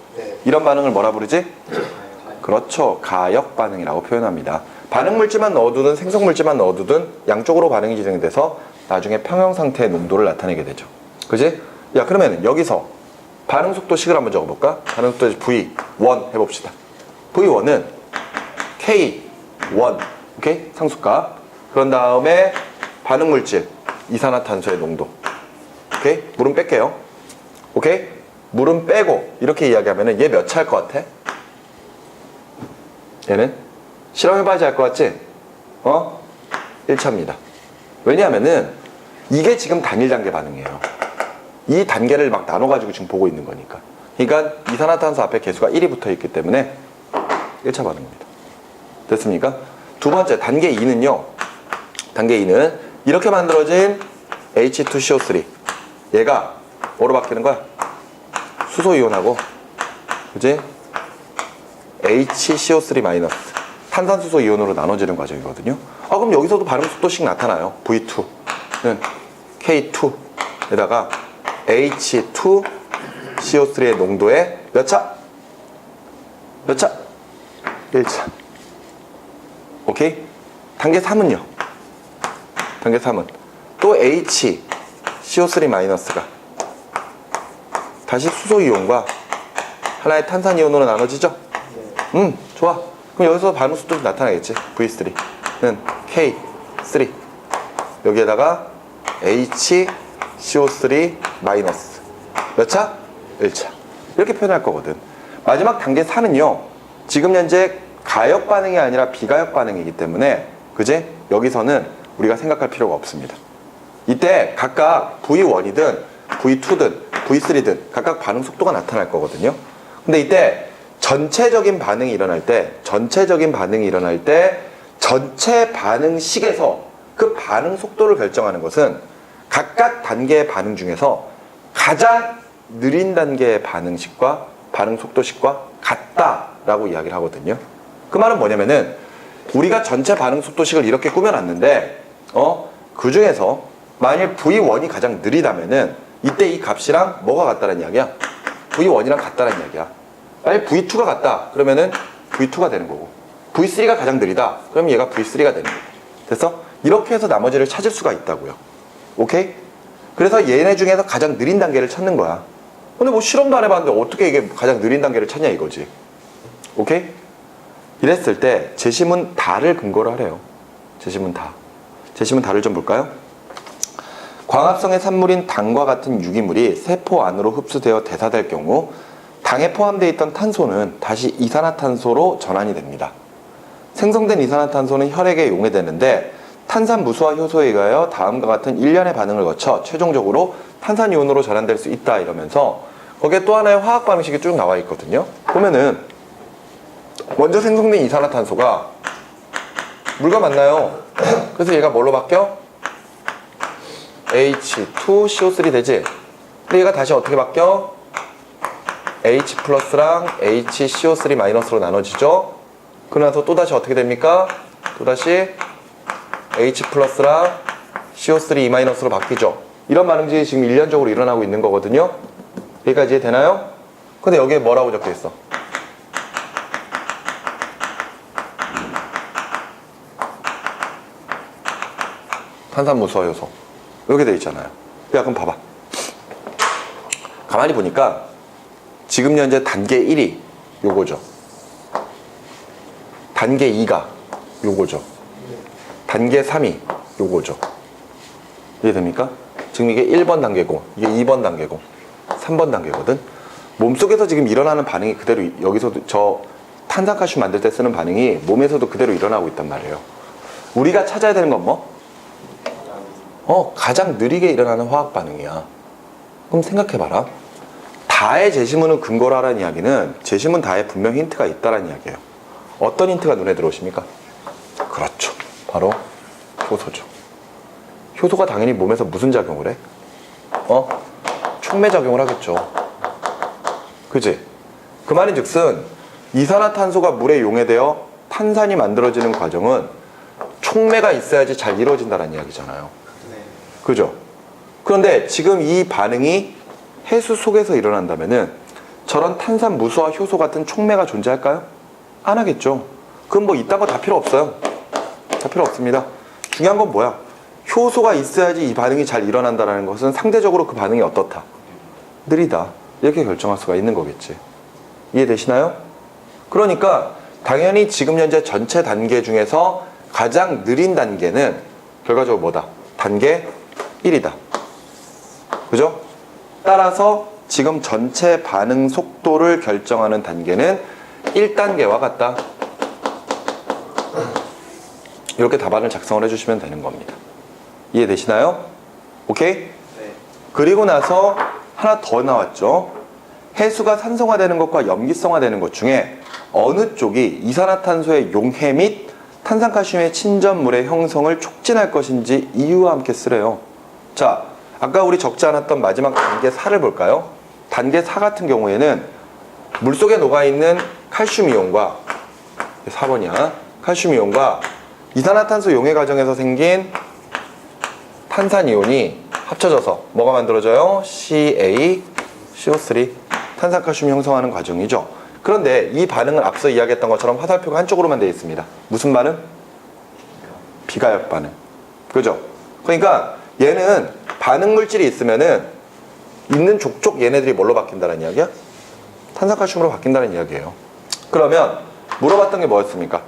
Speaker 1: 이런 반응을 뭐라 부르지? 그렇죠. 가역 반응이라고 표현합니다. 반응 물질만 넣어두든 생성 물질만 넣어두든 양쪽으로 반응이 진행돼서 나중에 평형 상태의 농도를 나타내게 되죠. 그지? 야, 그러면 여기서 반응 속도식을 한번 적어볼까? 반응 속도 V1 해봅시다. V1은 K1, 오케이? 상수값. 그런 다음에 반응 물질 이산화탄소의 농도, 오케이? 물은 뺄게요. 오케이? 물은 빼고 이렇게 이야기하면 얘 몇 차일 것 같아? 얘는 실험해봐야지 알 것 같지? 1차입니다. 왜냐하면은 이게 지금 단일 단계 반응이에요. 이 단계를 막 나눠가지고 지금 보고 있는 거니까. 그러니까 이산화탄소 앞에 개수가 1이 붙어 있기 때문에 1차 반응입니다. 됐습니까? 두 번째, 단계 2는요. 단계 2는 이렇게 만들어진 H2CO3. 얘가 뭐로 바뀌는 거야? 수소이온하고, 그지? HCO3- 탄산수소 이온으로 나눠지는 과정이거든요. 그럼 여기서도 반응 속도식 나타나요. V2는 K2에다가 H2CO3의 농도에 몇 차? 몇 차? 1차. 오케이? 단계 3은요? 단계 3은 또 H, CO3-가 다시 수소이온과 하나의 탄산이온으로 나눠지죠? 좋아. 그럼 여기서 반응 속도도 나타나겠지. V3는 K3 여기에다가 H, CO3- 몇 차? 1차. 이렇게 표현할 거거든. 마지막 단계 4는요. 지금 현재 가역 반응이 아니라 비가역 반응이기 때문에 그제 여기서는 우리가 생각할 필요가 없습니다. 이때 각각 V1이든 V2든 V3든 각각 반응 속도가 나타날 거거든요. 근데 이때 전체적인 반응이 일어날 때 전체 반응식에서 그 반응 속도를 결정하는 것은 각각 단계의 반응 중에서 가장 느린 단계의 반응식과 반응 속도식과 같다라고 이야기를 하거든요. 그 말은 뭐냐면은 우리가 전체 반응 속도식을 이렇게 꾸며놨는데 그 중에서 만일 V1이 가장 느리다면은 이때 이 값이랑 뭐가 같다는 이야기야? V1이랑 같다는 이야기야. 만일 V2가 같다 그러면은 V2가 되는 거고 V3가 가장 느리다 그러면 얘가 V3가 되는 거고 됐어? 이렇게 해서 나머지를 찾을 수가 있다고요. 오케이? 그래서 얘네 중에서 가장 느린 단계를 찾는 거야. 근데 뭐 실험도 안 해봤는데 어떻게 이게 가장 느린 단계를 찾냐 이거지. 오케이? 이랬을 때 재심은 다를 근거로 하래요. 재심은 다. 재심은 다를 좀 볼까요? 광합성의 산물인 당과 같은 유기물이 세포 안으로 흡수되어 대사될 경우 당에 포함되어 있던 탄소는 다시 이산화탄소로 전환이 됩니다. 생성된 이산화탄소는 혈액에 용해되는데 탄산무수화 효소에 의하여 다음과 같은 일련의 반응을 거쳐 최종적으로 탄산이온으로 전환될 수 있다 이러면서 거기에 또 하나의 화학 반응식이 쭉 나와 있거든요. 보면은 먼저 생성된 이산화탄소가 물과 만나요. 그래서 얘가 뭘로 바뀌어? H2CO3 되지? 근데 얘가 다시 어떻게 바뀌어? H 플러스랑 HCO3-로 나눠지죠? 그러면서 또다시 어떻게 됩니까? 또다시 H 플러스랑 CO3-로 바뀌죠? 이런 반응들이 지금 일련적으로 일어나고 있는 거거든요? 여기까지 이해되나요? 근데 여기에 뭐라고 적혀 있어? 탄산무수화 효소. 이렇게 돼 있잖아요. 야, 그럼 봐봐. 가만히 보니까 지금 현재 단계 1이 요거죠. 단계 2가 요거죠. 단계 3이 요거죠. 이해됩니까? 지금 이게 1번 단계고 이게 2번 단계고 3번 단계거든. 몸속에서 지금 일어나는 반응이 그대로 여기서도 저 탄산칼슘 만들 때 쓰는 반응이 몸에서도 그대로 일어나고 있단 말이에요. 우리가 찾아야 되는 건 뭐? 가장 느리게 일어나는 화학 반응이야. 그럼 생각해봐라. 다의 제시문을 근거로 하라는 이야기는 제시문 다에 분명 힌트가 있다는 이야기예요. 어떤 힌트가 눈에 들어오십니까? 그렇죠. 바로 효소죠. 효소가 당연히 몸에서 무슨 작용을 해? 촉매 작용을 하겠죠. 그지? 그 말인 즉슨 이산화탄소가 물에 용해되어 탄산이 만들어지는 과정은 촉매가 있어야지 잘 이루어진다는 이야기잖아요. 그죠? 그런데 지금 이 반응이 해수 속에서 일어난다면은 저런 탄산 무수화 효소 같은 촉매가 존재할까요? 안 하겠죠. 그럼 뭐 이딴 거 다 필요 없어요. 다 필요 없습니다. 중요한 건 뭐야? 효소가 있어야지 이 반응이 잘 일어난다는 것은 상대적으로 그 반응이 어떻다? 느리다. 이렇게 결정할 수가 있는 거겠지. 이해되시나요? 그러니까 당연히 지금 현재 전체 단계 중에서 가장 느린 단계는 결과적으로 뭐다? 단계 1이다. 그죠? 따라서 지금 전체 반응 속도를 결정하는 단계는 1단계와 같다. 이렇게 답안을 작성을 해주시면 되는 겁니다. 이해되시나요? 오케이?
Speaker 2: 네.
Speaker 1: 그리고 나서 하나 더 나왔죠. 해수가 산성화되는 것과 염기성화되는 것 중에 어느 쪽이 이산화탄소의 용해 및 탄산칼슘의 친전물의 형성을 촉진할 것인지 이유와 함께 쓰래요. 자, 아까 우리 적지 않았던 마지막 단계 4를 볼까요? 단계 4 같은 경우에는 물속에 녹아있는 칼슘이온과 4번이야. 칼슘이온과 이산화탄소 용해 과정에서 생긴 탄산이온이 합쳐져서 뭐가 만들어져요? CaCO3 탄산칼슘 형성하는 과정이죠. 그런데 이 반응은 앞서 이야기했던 것처럼 화살표가 한쪽으로만 되어 있습니다. 무슨 반응? 비가역 반응. 그죠? 그러니까 얘는 반응 물질이 있으면은 있는 족족 얘네들이 뭘로 바뀐다는 이야기야? 탄산칼슘으로 바뀐다는 이야기예요. 그러면 물어봤던 게 뭐였습니까?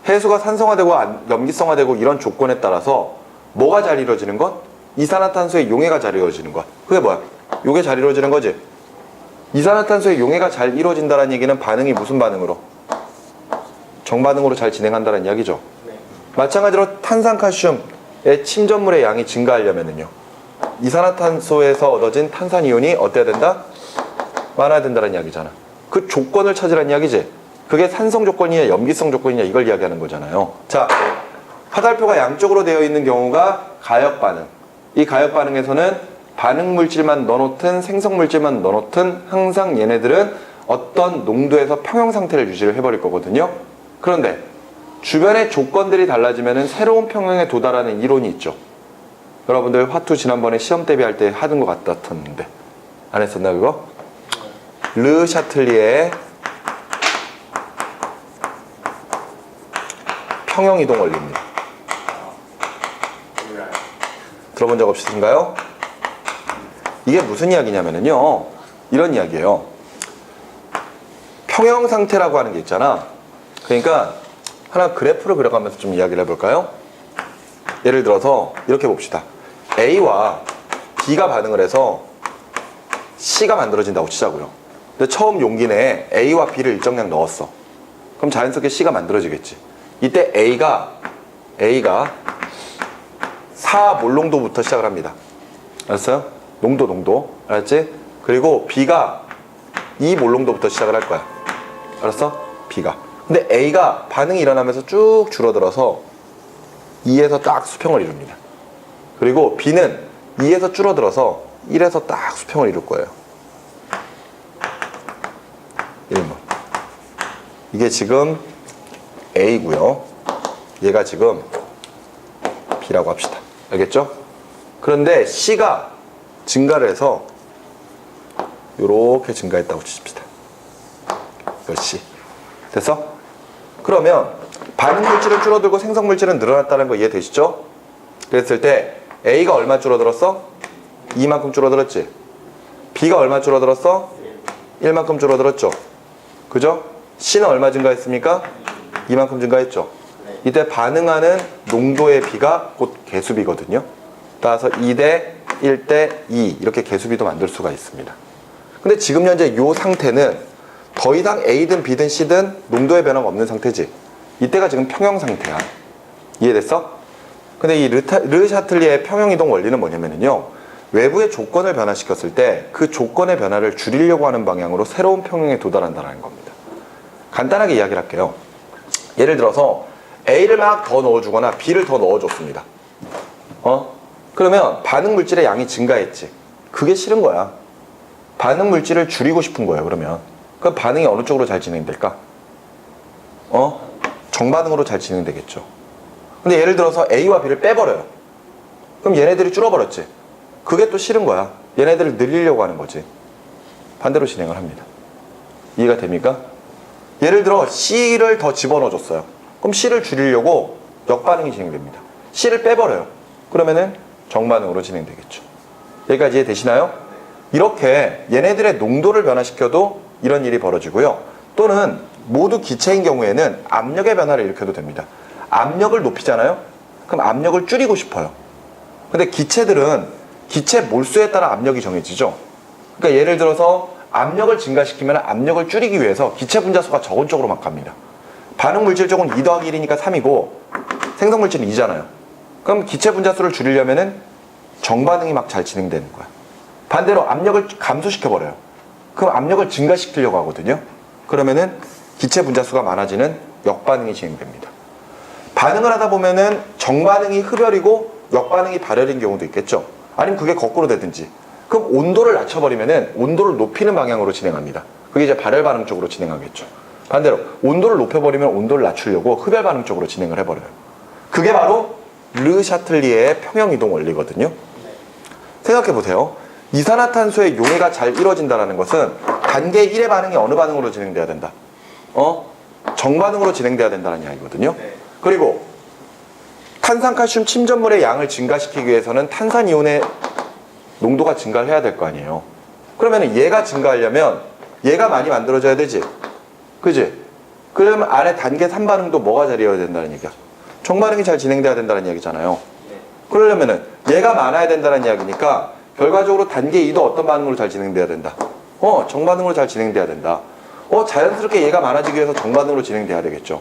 Speaker 1: 해수가 산성화되고 염기성화되고 이런 조건에 따라서 뭐가 잘 이루어지는 것? 이산화탄소의 용해가 잘 이루어지는 것. 그게 뭐야? 요게 잘 이루어지는 거지? 이산화탄소의 용해가 잘 이루어진다는 얘기는 반응이 무슨 반응으로? 정반응으로 잘 진행한다는 이야기죠.
Speaker 2: 네.
Speaker 1: 마찬가지로 탄산칼슘의 침전물의 양이 증가하려면은요, 이산화탄소에서 얻어진 탄산이온이 어때야 된다? 많아야 된다는 이야기잖아. 그 조건을 찾으라는 이야기지. 그게 산성 조건이냐 염기성 조건이냐 이걸 이야기하는 거잖아요. 자, 화살표가 양쪽으로 되어 있는 경우가 가역 반응. 이 가역 반응에서는 반응 물질만 넣어놓든 생성 물질만 넣어놓든 항상 얘네들은 어떤 농도에서 평형 상태를 유지를 해버릴 거거든요. 그런데 주변의 조건들이 달라지면은 새로운 평형에 도달하는 이론이 있죠. 여러분들 화투 지난번에 시험 대비할 때 하던 것 같았는데 안 했었나 그거? 르 샤틀리에의 평형 이동 원리입니다. 들어본 적 없으신가요? 이게 무슨 이야기냐면요, 이런 이야기예요. 평형 상태라고 하는 게 있잖아. 그러니까 하나 그래프를 그려가면서 좀 이야기를 해볼까요? 예를 들어서 이렇게 봅시다. A와 B가 반응을 해서 C가 만들어진다고 치자고요. 근데 처음 용기 내에 A와 B를 일정량 넣었어. 그럼 자연스럽게 C가 만들어지겠지. 이때 A가 4몰농도부터 시작을 합니다. 알았어요? 농도. 알았지? 그리고 B가 2몰농도부터 시작을 할 거야. 알았어? B가. 근데 A가 반응이 일어나면서 쭉 줄어들어서 2에서 딱 수평을 이룹니다. 그리고 B는 2에서 줄어들어서 1에서 딱 수평을 이룰 거예요. 1번. 이게 지금 A고요. 얘가 지금 B라고 합시다. 알겠죠? 그런데 C가 증가를 해서 요렇게 증가했다고 치십시다. 이것이 됐어? 그러면 반응 물질은 줄어들고 생성 물질은 늘어났다는 거 이해되시죠? 그랬을 때 A가 얼마 줄어들었어? 2만큼 줄어들었지. B가 얼마 줄어들었어? 1만큼 줄어들었죠. 그죠? C는 얼마 증가했습니까? 2만큼 증가했죠. 이때 반응하는 농도의 비가 곧 개수비거든요. 따라서 2대 1대 2 이렇게 개수비도 만들 수가 있습니다. 근데 지금 현재 이 상태는 더 이상 A든 B든 C든 농도의 변화가 없는 상태지. 이때가 지금 평형 상태야. 이해됐어? 근데 이 르 샤틀리의 평형 이동 원리는 뭐냐면요, 외부의 조건을 변화시켰을 때 그 조건의 변화를 줄이려고 하는 방향으로 새로운 평형에 도달한다는 겁니다. 간단하게 이야기를 할게요. 예를 들어서 A를 막 더 넣어주거나 B를 더 넣어줬습니다. 그러면 반응 물질의 양이 증가했지. 그게 싫은 거야. 반응 물질을 줄이고 싶은 거예요. 그러면 그 반응이 어느 쪽으로 잘 진행될까? 정반응으로 잘 진행되겠죠. 근데 예를 들어서 A와 B를 빼버려요. 그럼 얘네들이 줄어버렸지. 그게 또 싫은 거야. 얘네들을 늘리려고 하는 거지. 반대로 진행을 합니다. 이해가 됩니까? 예를 들어 C를 더 집어넣어줬어요. 그럼 C를 줄이려고 역반응이 진행됩니다. C를 빼버려요. 그러면은 정반응으로 진행되겠죠. 여기까지 이해되시나요? 이렇게 얘네들의 농도를 변화시켜도 이런 일이 벌어지고요. 또는 모두 기체인 경우에는 압력의 변화를 일으켜도 됩니다. 압력을 높이잖아요? 그럼 압력을 줄이고 싶어요. 근데 기체들은 기체 몰수에 따라 압력이 정해지죠. 그러니까 예를 들어서 압력을 증가시키면 압력을 줄이기 위해서 기체 분자수가 적은 쪽으로 막 갑니다. 반응 물질 쪽은 2 더하기 1이니까 3이고 생성 물질은 2잖아요. 그럼 기체 분자수를 줄이려면은 정반응이 막 잘 진행되는 거야. 반대로 압력을 감소시켜버려요. 그럼 압력을 증가시키려고 하거든요. 그러면은 기체 분자수가 많아지는 역반응이 진행됩니다. 반응을 하다 보면은 정반응이 흡열이고 역반응이 발열인 경우도 있겠죠. 아니면 그게 거꾸로 되든지. 그럼 온도를 낮춰버리면은 온도를 높이는 방향으로 진행합니다. 그게 이제 발열 반응 쪽으로 진행하겠죠. 반대로 온도를 높여버리면 온도를 낮추려고 흡열 반응 쪽으로 진행을 해버려요. 그게 바로 르 샤틀리에의 평형 이동 원리거든요. 생각해 보세요. 이산화탄소의 용해가 잘 이루어진다는 것은 단계 1의 반응이 어느 반응으로 진행돼야 된다? 정반응으로 진행돼야 된다는 이야기거든요.
Speaker 2: 네.
Speaker 1: 그리고 탄산칼슘 침전물의 양을 증가시키기 위해서는 탄산이온의 농도가 증가를 해야 될 거 아니에요. 그러면 얘가 증가하려면 얘가 많이 만들어져야 되지. 그지? 그러면 안에 단계 3반응도 뭐가 잘 이어야 된다는 얘기야? 정반응이 잘 진행돼야 된다는 얘기잖아요.
Speaker 2: 네.
Speaker 1: 그러려면은 얘가 많아야 된다는 이야기니까 결과적으로 단계 2도 어떤 반응으로 잘 진행돼야 된다? 정반응으로 잘 진행돼야 된다. 자연스럽게 얘가 많아지기 위해서 정반응으로 진행돼야 되겠죠.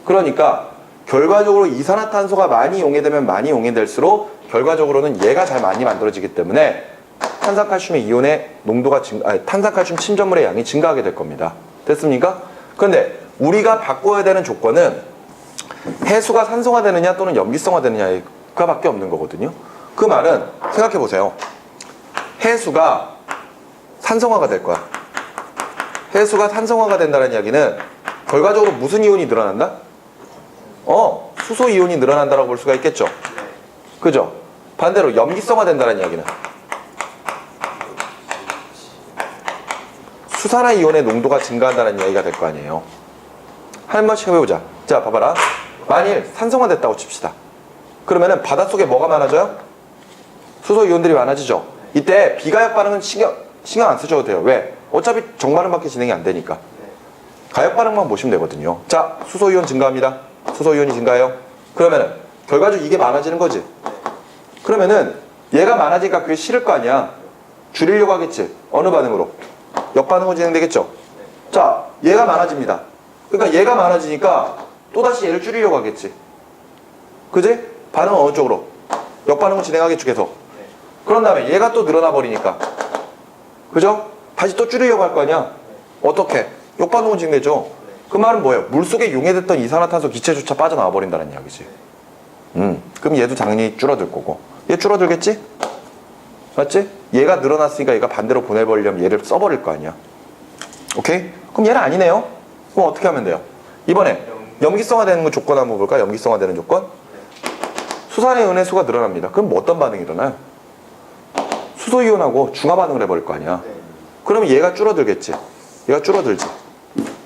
Speaker 1: 그러니까 결과적으로 이산화탄소가 많이 용해되면 많이 용해될수록 결과적으로는 얘가 잘 많이 만들어지기 때문에 탄산칼슘의 이온의 농도가 탄산칼슘 침전물의 양이 증가하게 될 겁니다. 됐습니까? 그런데 우리가 바꿔야 되는 조건은 해수가 산성화되느냐 또는 염기성화되느냐가 밖에 없는 거거든요. 그 말은 생각해 보세요. 해수가 산성화가 될 거야. 해수가 산성화가 된다는 이야기는 결과적으로 무슨 이온이 늘어난다? 수소 이온이 늘어난다라고 볼 수가 있겠죠. 그죠? 반대로 염기성화 된다는 이야기는 수산화 이온의 농도가 증가한다는 이야기가 될 거 아니에요. 한 번씩 해보자. 자, 봐봐라. 만일 산성화 됐다고 칩시다. 그러면은 바닷속에 뭐가 많아져요? 수소 이온들이 많아지죠. 이때 비가역 반응은 신경 안 쓰셔도 돼요. 왜? 어차피 정반응밖에 진행이 안 되니까. 가역 반응만 보시면 되거든요. 자, 수소 이온 증가합니다. 수소 이온이 증가해요. 그러면은 결과적으로 이게 많아지는 거지. 그러면은 얘가 많아지니까 그게 싫을 거 아니야. 줄이려고 하겠지. 어느 반응으로? 역반응으로 진행되겠죠. 자, 얘가 많아집니다. 그러니까 얘가 많아지니까 또다시 얘를 줄이려고 하겠지. 그지? 반응은 어느 쪽으로? 역반응으로 진행하겠죠, 계속. 그런 다음에 얘가 또 늘어나 버리니까. 그죠? 다시 또 줄이려고 할 거 아니야. 어떻게? 역반응으로 진행되죠. 그 말은 뭐예요? 물속에 용해됐던 이산화탄소 기체조차 빠져나와 버린다는 이야기지. 그럼 얘도 당연히 줄어들 거고. 얘 줄어들겠지? 맞지? 얘가 늘어났으니까 얘가 반대로 보내버리려면 얘를 써버릴 거 아니야. 오케이? 그럼 얘는 아니네요. 그럼 어떻게 하면 돼요? 이번에 염기성화되는 거 조건 한번 볼까? 염기성화되는 조건? 수산의 은혜수가 늘어납니다. 그럼 뭐 어떤 반응이 일어나요? 수소이온하고 중화 반응을 해버릴 거 아니야. 그러면 얘가 줄어들겠지. 얘가 줄어들지.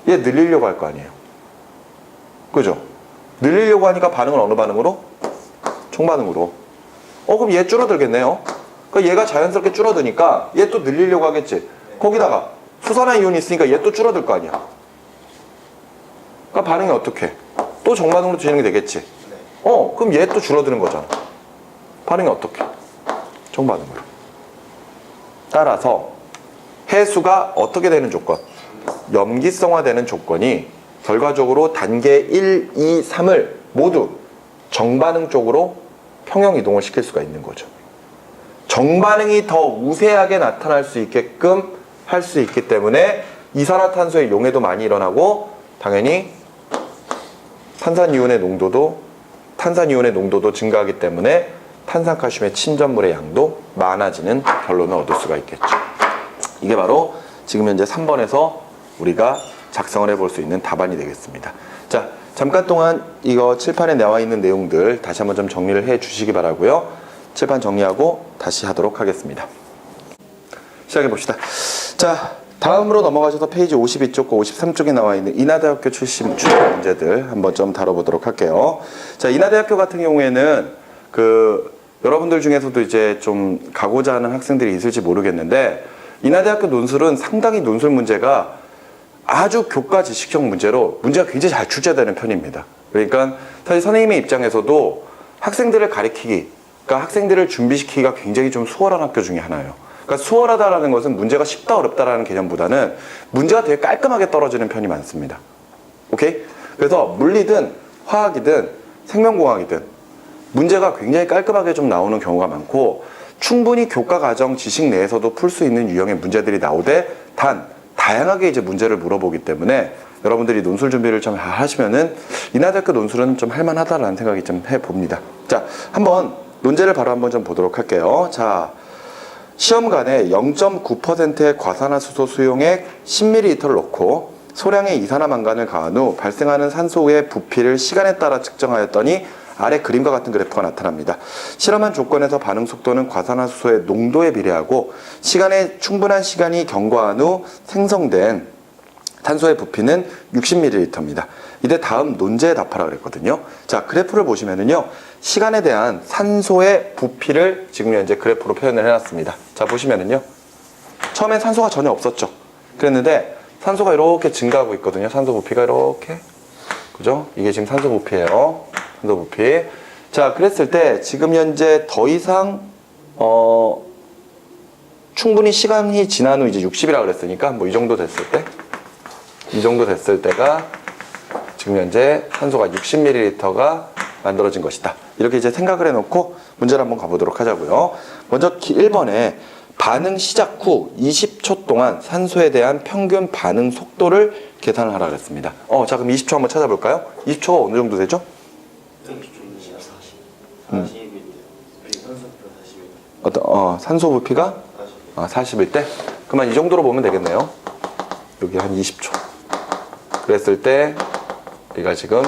Speaker 1: 얘 늘리려고 할 거 아니에요. 그죠? 늘리려고 하니까 반응은 어느 반응으로? 정반응으로. 그럼 얘 줄어들겠네요. 그러니까 얘가 자연스럽게 줄어드니까 얘 또 늘리려고 하겠지. 거기다가 수산화 이온이 있으니까 얘 또 줄어들 거 아니야. 그러니까 반응이 어떻게? 또 정반응으로 진행이 되겠지. 그럼 얘 또 줄어드는 거잖아. 반응이 어떻게? 정반응으로. 따라서 해수가 어떻게 되는 조건? 염기성화되는 조건이 결과적으로 단계 1, 2, 3을 모두 정반응 쪽으로 평형 이동을 시킬 수가 있는 거죠. 정반응이 더 우세하게 나타날 수 있게끔 할 수 있기 때문에 이산화탄소의 용해도 많이 일어나고 당연히 탄산이온의 농도도 증가하기 때문에 탄산칼슘의 침전물의 양도 많아지는 결론을 얻을 수가 있겠죠. 이게 바로 지금 현재 3번에서 우리가 작성을 해볼 수 있는 답안이 되겠습니다. 자, 잠깐 동안 이거 칠판에 나와 있는 내용들 다시 한번 좀 정리를 해 주시기 바라고요. 칠판 정리하고 다시 하도록 하겠습니다. 시작해 봅시다. 자, 다음으로 넘어가셔서 페이지 52쪽과 53쪽에 나와 있는 인하대학교 출신 문제들 한번 좀 다뤄보도록 할게요. 자, 인하대학교 같은 경우에는 여러분들 중에서도 이제 좀 가고자 하는 학생들이 있을지 모르겠는데 인하대학교 논술은 상당히 논술 문제가 아주 교과 지식형 문제로 문제가 굉장히 잘 출제되는 편입니다. 그러니까 사실 선생님의 입장에서도 학생들을 가리키기, 그러니까 학생들을 준비시키기가 굉장히 좀 수월한 학교 중에 하나예요. 그러니까 수월하다라는 것은 문제가 쉽다 어렵다라는 개념보다는 문제가 되게 깔끔하게 떨어지는 편이 많습니다. 오케이? 그래서 물리든 화학이든 생명공학이든 문제가 굉장히 깔끔하게 좀 나오는 경우가 많고 충분히 교과 과정 지식 내에서도 풀 수 있는 유형의 문제들이 나오되 단 다양하게 이제 문제를 물어보기 때문에 여러분들이 논술 준비를 좀 하시면은 인하대학교 논술은 좀 할만하다라는 생각이 좀 해봅니다. 자, 한번 논제를 바로 한번 좀 보도록 할게요. 자, 시험관에 0.9%의 과산화수소 수용액 10ml를 넣고 소량의 이산화망간을 가한 후 발생하는 산소의 부피를 시간에 따라 측정하였더니 아래 그림과 같은 그래프가 나타납니다. 실험한 조건에서 반응 속도는 과산화수소의 농도에 비례하고 시간에 충분한 시간이 경과한 후 생성된 탄소의 부피는 60ml입니다. 이때 다음 논제에 답하라 그랬거든요. 자, 그래프를 보시면은요, 시간에 대한 산소의 부피를 지금 현재 그래프로 표현을 해놨습니다. 자, 보시면은요, 처음엔 산소가 전혀 없었죠. 그랬는데 산소가 이렇게 증가하고 있거든요. 산소 부피가 이렇게, 그죠? 이게 지금 산소 부피예요. 산소 부피. 자, 그랬을 때 지금 현재 더 이상 충분히 시간이 지난 후 이제 60이라 그랬으니까 뭐 이 정도 됐을 때. 이 정도 됐을 때가 지금 현재 산소가 60ml가 만들어진 것이다. 이렇게 이제 생각을 해놓고 문제를 한번 가보도록 하자고요. 먼저 1번에 반응 시작 후 20초 동안 산소에 대한 평균 반응 속도를 계산을 하라 그랬습니다. 자, 그럼 20초 한번 찾아볼까요? 20초 어느 정도 되죠?
Speaker 2: 40일 때 산소 부피가 40일
Speaker 1: 산소 부피가 40일 때? 그러면 이 정도로 보면 되겠네요. 여기 한 20초. 그랬을 때 여기가 지금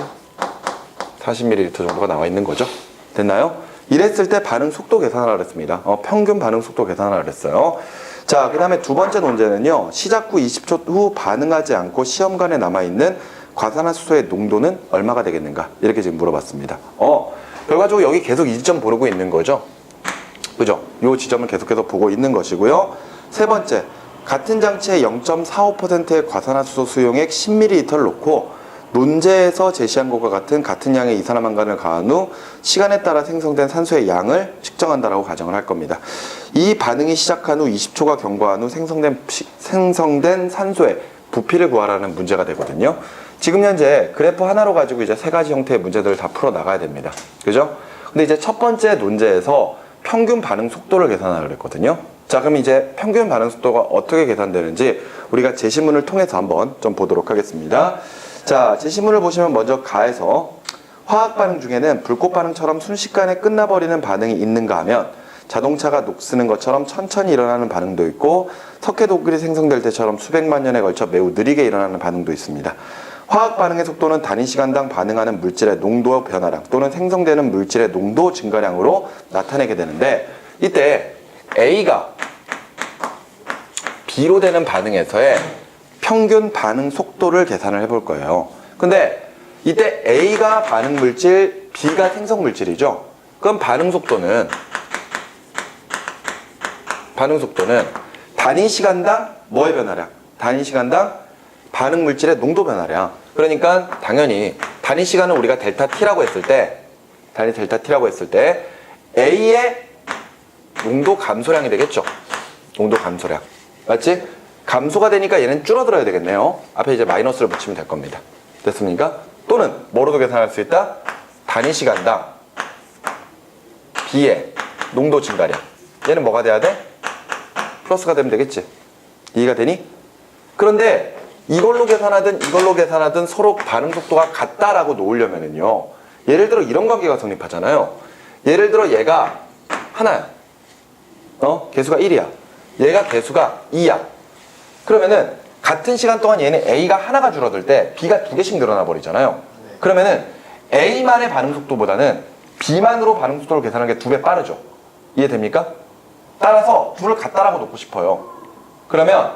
Speaker 1: 40ml 정도가 나와 있는 거죠. 됐나요? 이랬을 때 반응 속도 계산하라 그랬습니다. 평균 반응 속도 계산하라 그랬어요. 자, 그 다음에 두 번째 논제는요, 시작 후 20초 후 반응하지 않고 시험관에 남아있는 과산화수소의 농도는 얼마가 되겠는가? 이렇게 지금 물어봤습니다. 결과적으로 여기 계속 이 지점 보고 있는 거죠. 그죠? 이 지점을 계속해서 보고 있는 것이고요. 세 번째, 같은 장치에 0.45%의 과산화수소 수용액 10ml를 놓고 논제에서 제시한 것과 같은 양의 이산화망간을 가한 후 시간에 따라 생성된 산소의 양을 측정한다라고 가정을 할 겁니다. 이 반응이 시작한 후 20초가 경과한 후 생성된 산소의 부피를 구하라는 문제가 되거든요. 지금 현재 그래프 하나로 가지고 이제 세 가지 형태의 문제들을 다 풀어 나가야 됩니다. 그죠? 근데 이제 첫 번째 논제에서 평균 반응 속도를 계산하려고 했거든요. 자, 그럼 이제 평균 반응 속도가 어떻게 계산되는지 우리가 제시문을 통해서 한번 좀 보도록 하겠습니다. 자, 제시문을 보시면 먼저 가에서 화학 반응 중에는 불꽃 반응처럼 순식간에 끝나버리는 반응이 있는가 하면 자동차가 녹쓰는 것처럼 천천히 일어나는 반응도 있고 석회독일이 생성될 때처럼 수백만 년에 걸쳐 매우 느리게 일어나는 반응도 있습니다. 화학 반응의 속도는 단위 시간당 반응하는 물질의 농도 변화량 또는 생성되는 물질의 농도 증가량으로 나타내게 되는데, 이때 A가 B로 되는 반응에서의 평균 반응 속도를 계산을 해볼 거예요. 근데 이때 A가 반응 물질, B가 생성 물질이죠. 그럼 반응 속도는 단위 시간당 뭐의 변화량? 단위 시간당 반응 물질의 농도 변화량. 그러니까 당연히 단위 시간을 우리가 델타 T라고 했을 때, A의 농도 감소량이 되겠죠. 농도 감소량. 맞지? 감소가 되니까 얘는 줄어들어야 되겠네요. 앞에 이제 마이너스를 붙이면 될 겁니다. 됐습니까? 또는 뭐로도 계산할 수 있다? 단위 시간당 B의 농도 증가량. 얘는 뭐가 돼야 돼? 플러스가 되면 되겠지. 이해가 되니? 그런데 이걸로 계산하든 서로 반응 속도가 같다라고 놓으려면은요, 예를 들어 이런 관계가 성립하잖아요. 예를 들어 얘가 하나야. 개수가 1이야. 얘가 개수가 2야. 그러면은 같은 시간 동안 얘는 A가 하나가 줄어들 때 B가 2개씩 늘어나 버리잖아요. 그러면은 A만의 반응 속도보다는 B만으로 반응 속도를 계산하는 게 2배 빠르죠. 이해됩니까? 따라서 둘을 같다라고 놓고 싶어요. 그러면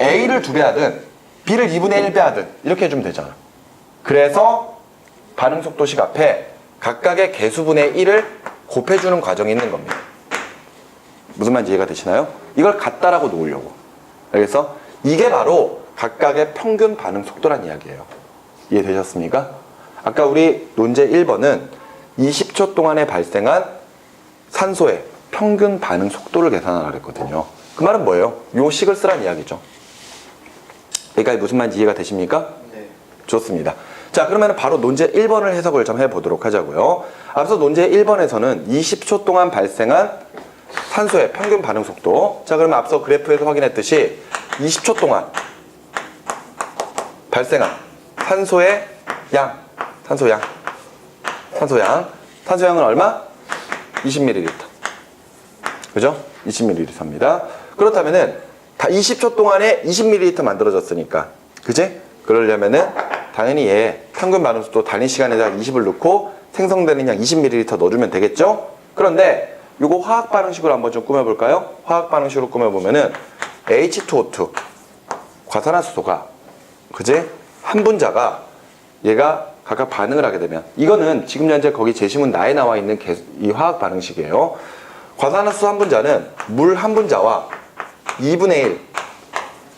Speaker 1: A를 2배 하든 B를 2분의 1배 하든 이렇게 해주면 되잖아. 그래서 반응 속도식 앞에 각각의 개수분의 1을 곱해주는 과정이 있는 겁니다. 무슨 말인지 이해가 되시나요? 이걸 같다라고 놓으려고. 알겠어? 이게 바로 각각의 평균 반응 속도란 이야기예요. 이해되셨습니까? 아까 우리 논제 1번은 20초 동안에 발생한 산소의 평균 반응 속도를 계산하라 그랬거든요. 그 말은 뭐예요? 요 식을 쓰란 이야기죠. 여기까지 무슨 말인지 이해가 되십니까?
Speaker 2: 네.
Speaker 1: 좋습니다. 자, 그러면 바로 논제 1번을 해석을 좀 해보도록 하자고요. 앞서 논제 1번에서는 20초 동안 발생한 산소의 평균 반응 속도. 자, 그러면 앞서 그래프에서 확인했듯이 20초 동안 발생한 산소의 양. 산소양은 얼마? 20ml. 그죠? 20ml입니다. 그렇다면은 다 20초 동안에 20ml 만들어졌으니까. 그지? 그러려면은 당연히 얘 평균 반응 속도 단위 시간에다가 20을 넣고 생성되는 양 20ml 넣어주면 되겠죠? 그런데 이거 화학 반응식으로 한번 좀 꾸며볼까요? 화학 반응식으로 꾸며보면은 H2O2 과산화수소가 그제 한 분자가 얘가 각각 반응을 하게 되면 이거는 지금 현재 거기 제시문 나에 나와 있는 이 화학 반응식이에요. 과산화수소 한 분자는 물 한 분자와 2분의 1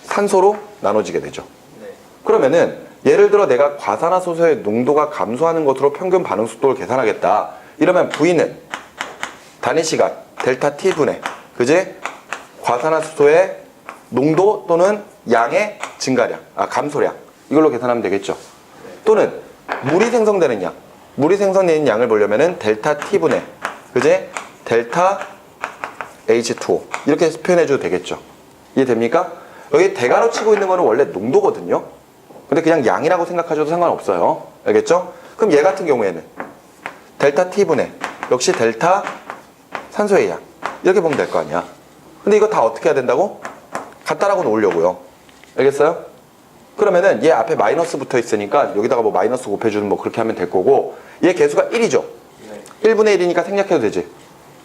Speaker 1: 산소로 나눠지게 되죠.
Speaker 2: 네.
Speaker 1: 그러면은 예를 들어 내가 과산화수소의 농도가 감소하는 것으로 평균 반응 속도를 계산하겠다. 이러면 V는 단위 시간 델타 T분의 그제 과산화수소의 농도 또는 양의 증가량, 감소량 이걸로 계산하면 되겠죠. 또는 물이 생성되는 양, 물이 생성되는 양을 보려면은 델타 T분의 그제 델타 H2O 이렇게 표현해줘도 되겠죠. 이해됩니까? 여기 대괄호 치고 있는 거는 원래 농도거든요. 근데 그냥 양이라고 생각하셔도 상관없어요. 알겠죠? 그럼 얘 같은 경우에는 델타 T분의 역시 델타 산소의 양 이렇게 보면 될 거 아니야. 근데 이거 다 어떻게 해야 된다고? 갖다라고 놓으려고요. 알겠어요? 그러면은 얘 앞에 마이너스 붙어 있으니까 여기다가 뭐 마이너스 곱해주는 뭐 그렇게 하면 될 거고 얘 개수가 1이죠.
Speaker 2: 네.
Speaker 1: 1분의 1이니까 생략해도 되지.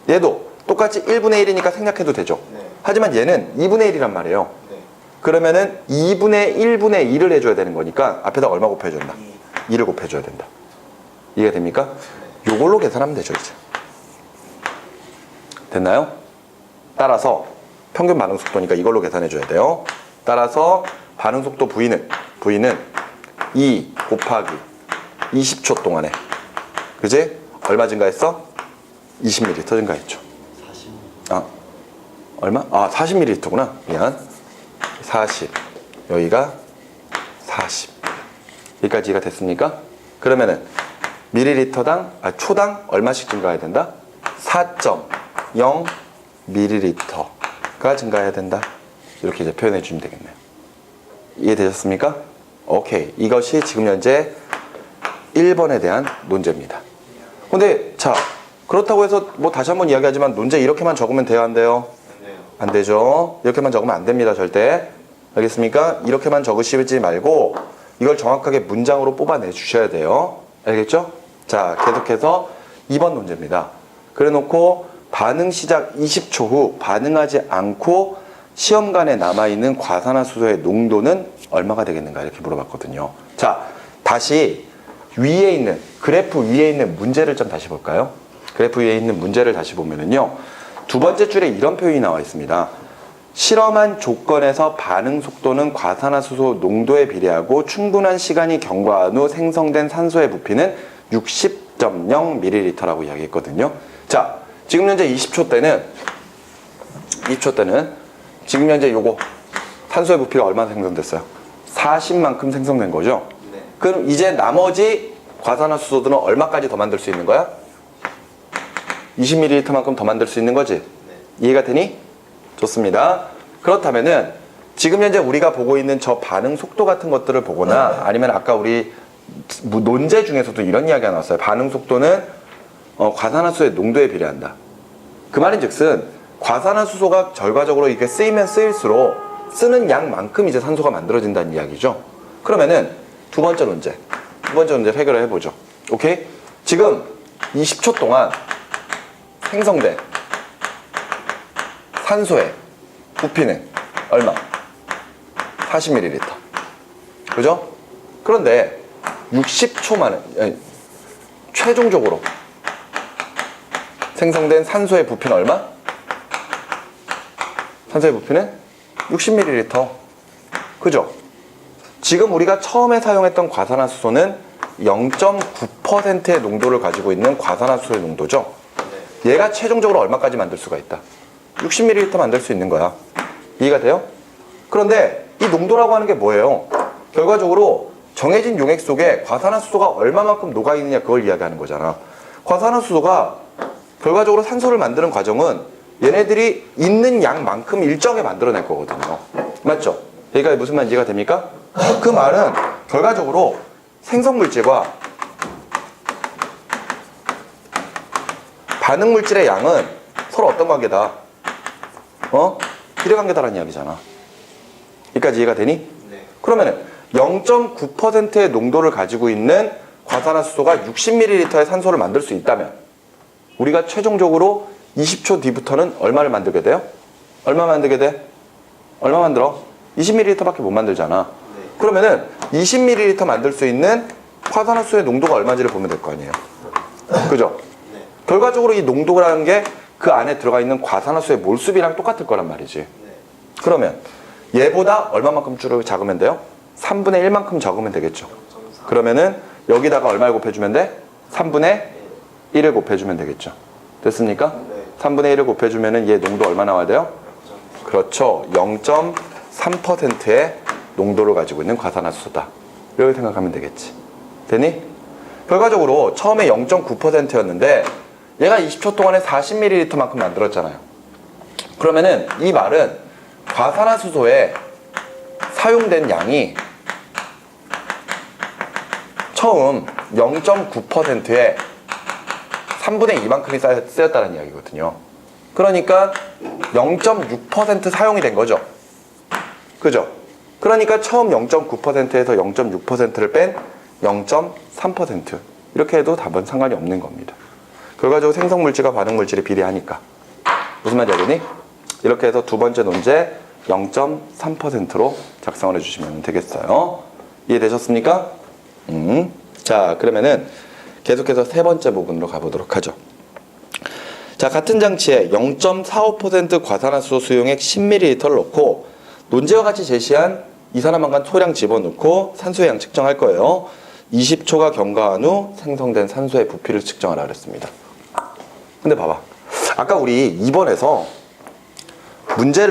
Speaker 1: 얘도 똑같이 1분의 1이니까 생략해도 되죠.
Speaker 2: 네.
Speaker 1: 하지만 얘는 2분의 1이란 말이에요.
Speaker 2: 네.
Speaker 1: 그러면은 2분의 1분의 1을 해줘야 되는 거니까 앞에다 얼마 곱해줘야 된다?
Speaker 2: 2.
Speaker 1: 2를 곱해줘야 된다. 이해가 됩니까? 요걸로 계산하면 되죠 이제. 됐나요? 따라서 평균 반응 속도니까 이걸로 계산해줘야 돼요. 따라서 반응 속도 V는 2 곱하기 20초 동안에 그제 얼마 증가했어? 20ml 증가했죠.
Speaker 2: 40.
Speaker 1: 얼마? 40ml구나. 미안. 40. 여기가 40. 여기까지 이해가 됐습니까? 그러면은 밀리리터당 초당 얼마씩 증가해야 된다? 4.0 ml가 증가해야 된다. 이렇게 이제 표현해 주면 되겠네요. 이해되셨습니까? 오케이. 이것이 지금 현재 1번에 대한 논제입니다. 근데 자, 그렇다고 해서 뭐 다시 한번 이야기하지만 논제 이렇게만 적으면 돼요, 안 돼요?
Speaker 2: 안 돼요.
Speaker 1: 안 되죠. 이렇게만 적으면 안 됩니다, 절대. 알겠습니까? 이렇게만 적으시지 말고 이걸 정확하게 문장으로 뽑아내 주셔야 돼요. 알겠죠? 자, 계속해서 2번 논제입니다. 그래 놓고 반응 시작 20초 후 반응하지 않고 시험관에 남아있는 과산화수소의 농도는 얼마가 되겠는가 이렇게 물어봤거든요. 자, 다시 위에 있는 그래프 위에 있는 문제를 좀 다시 볼까요? 그래프 위에 있는 문제를 다시 보면은요. 두 번째 줄에 이런 표현이 나와 있습니다. 실험한 조건에서 반응 속도는 과산화수소 농도에 비례하고 충분한 시간이 경과한 후 생성된 산소의 부피는 60.0ml라고 이야기했거든요. 자, 지금 현재 20초 때는 지금 현재 요거 산소의 부피가 얼마나 생성됐어요? 40만큼 생성된 거죠.
Speaker 2: 네.
Speaker 1: 그럼 이제 나머지 과산화수소들은 얼마까지 더 만들 수 있는 거야? 20ml만큼 더 만들 수 있는 거지?
Speaker 2: 네.
Speaker 1: 이해가 되니? 좋습니다. 그렇다면은 지금 현재 우리가 보고 있는 저 반응 속도 같은 것들을 보거나 아니면 아까 우리 논제 중에서도 이런 이야기가 나왔어요. 반응 속도는 과산화수소의 농도에 비례한다. 그 말인즉슨 과산화수소가 결과적으로 이게 쓰이면 쓰일수록 쓰는 양만큼 이제 산소가 만들어진다는 이야기죠. 그러면은 두 번째 문제 해결을 해보죠. 오케이? 지금 20초 동안 생성된 산소의 부피는 얼마? 40ml. 그죠? 그런데 60초 만에 최종적으로 생성된 산소의 부피는 얼마? 산소의 부피는 60ml. 그죠? 지금 우리가 처음에 사용했던 과산화수소는 0.9%의 농도를 가지고 있는 과산화수소의 농도죠.
Speaker 2: 네.
Speaker 1: 얘가 최종적으로 얼마까지 만들 수가 있다? 60ml 만들 수 있는 거야. 이해가 돼요? 그런데 이 농도라고 하는 게 뭐예요? 결과적으로 정해진 용액 속에 과산화수소가 얼마만큼 녹아있느냐 그걸 이야기하는 거잖아. 과산화수소가 결과적으로 산소를 만드는 과정은 얘네들이 있는 양만큼 일정에 만들어낼 거거든요. 맞죠? 여기가 무슨 말인지 이해가 됩니까? 그 말은 결과적으로 생성물질과 반응물질의 양은 서로 어떤 관계다? 비례관계다라는 이야기잖아. 여기까지 이해가 되니?
Speaker 2: 네.
Speaker 1: 그러면은 0.9%의 농도를 가지고 있는 과산화수소가 60ml의 산소를 만들 수 있다면 우리가 최종적으로 20초 뒤부터는 얼마를 만들게 돼요? 얼마 만들게 돼? 얼마 만들어? 20ml밖에 못 만들잖아. 그러면은 20ml 만들 수 있는 과산화수소의 농도가 얼마인지를 보면 될 거 아니에요. 그죠? 결과적으로 이 농도라는 게 그 안에 들어가 있는 과산화수소의 몰수비랑 똑같을 거란 말이지. 그러면 얘보다 얼마만큼 줄을 작으면 돼요? 3분의 1만큼 적으면 되겠죠. 그러면은 여기다가 얼마를 곱해주면 돼? 3분의 1을 곱해주면 되겠죠. 됐습니까? 3분의 1을 곱해주면은 얘 농도 얼마 나와야 돼요? 그렇죠. 0.3%의 농도를 가지고 있는 과산화수소다. 이렇게 생각하면 되겠지. 되니? 결과적으로 처음에 0.9%였는데 얘가 20초 동안에 40ml만큼 만들었잖아요. 그러면은 이 말은 과산화수소에 사용된 양이 처음 0.9%에 3분의 2만큼이 쓰였다는 이야기거든요. 그러니까 0.6% 사용이 된 거죠. 그죠? 그러니까 처음 0.9%에서 0.6%를 뺀 0.3% 이렇게 해도 답은 상관이 없는 겁니다. 결과적으로 생성물질과 반응물질이 비례하니까. 무슨 말인지 알겠니? 이렇게 해서 두 번째 논제 0.3%로 작성을 해주시면 되겠어요. 이해되셨습니까? 자, 그러면은 계속해서 세 번째 부분으로 가보도록 하죠. 자, 같은 장치에 0.45% 과산화수소 수용액 10ml를 넣고 논제와 같이 제시한 이산화망간 소량 집어넣고 산소의 양 측정할 거예요. 20초가 경과한 후 생성된 산소의 부피를 측정하라 그랬습니다. 근데 봐봐. 아까 우리 2번에서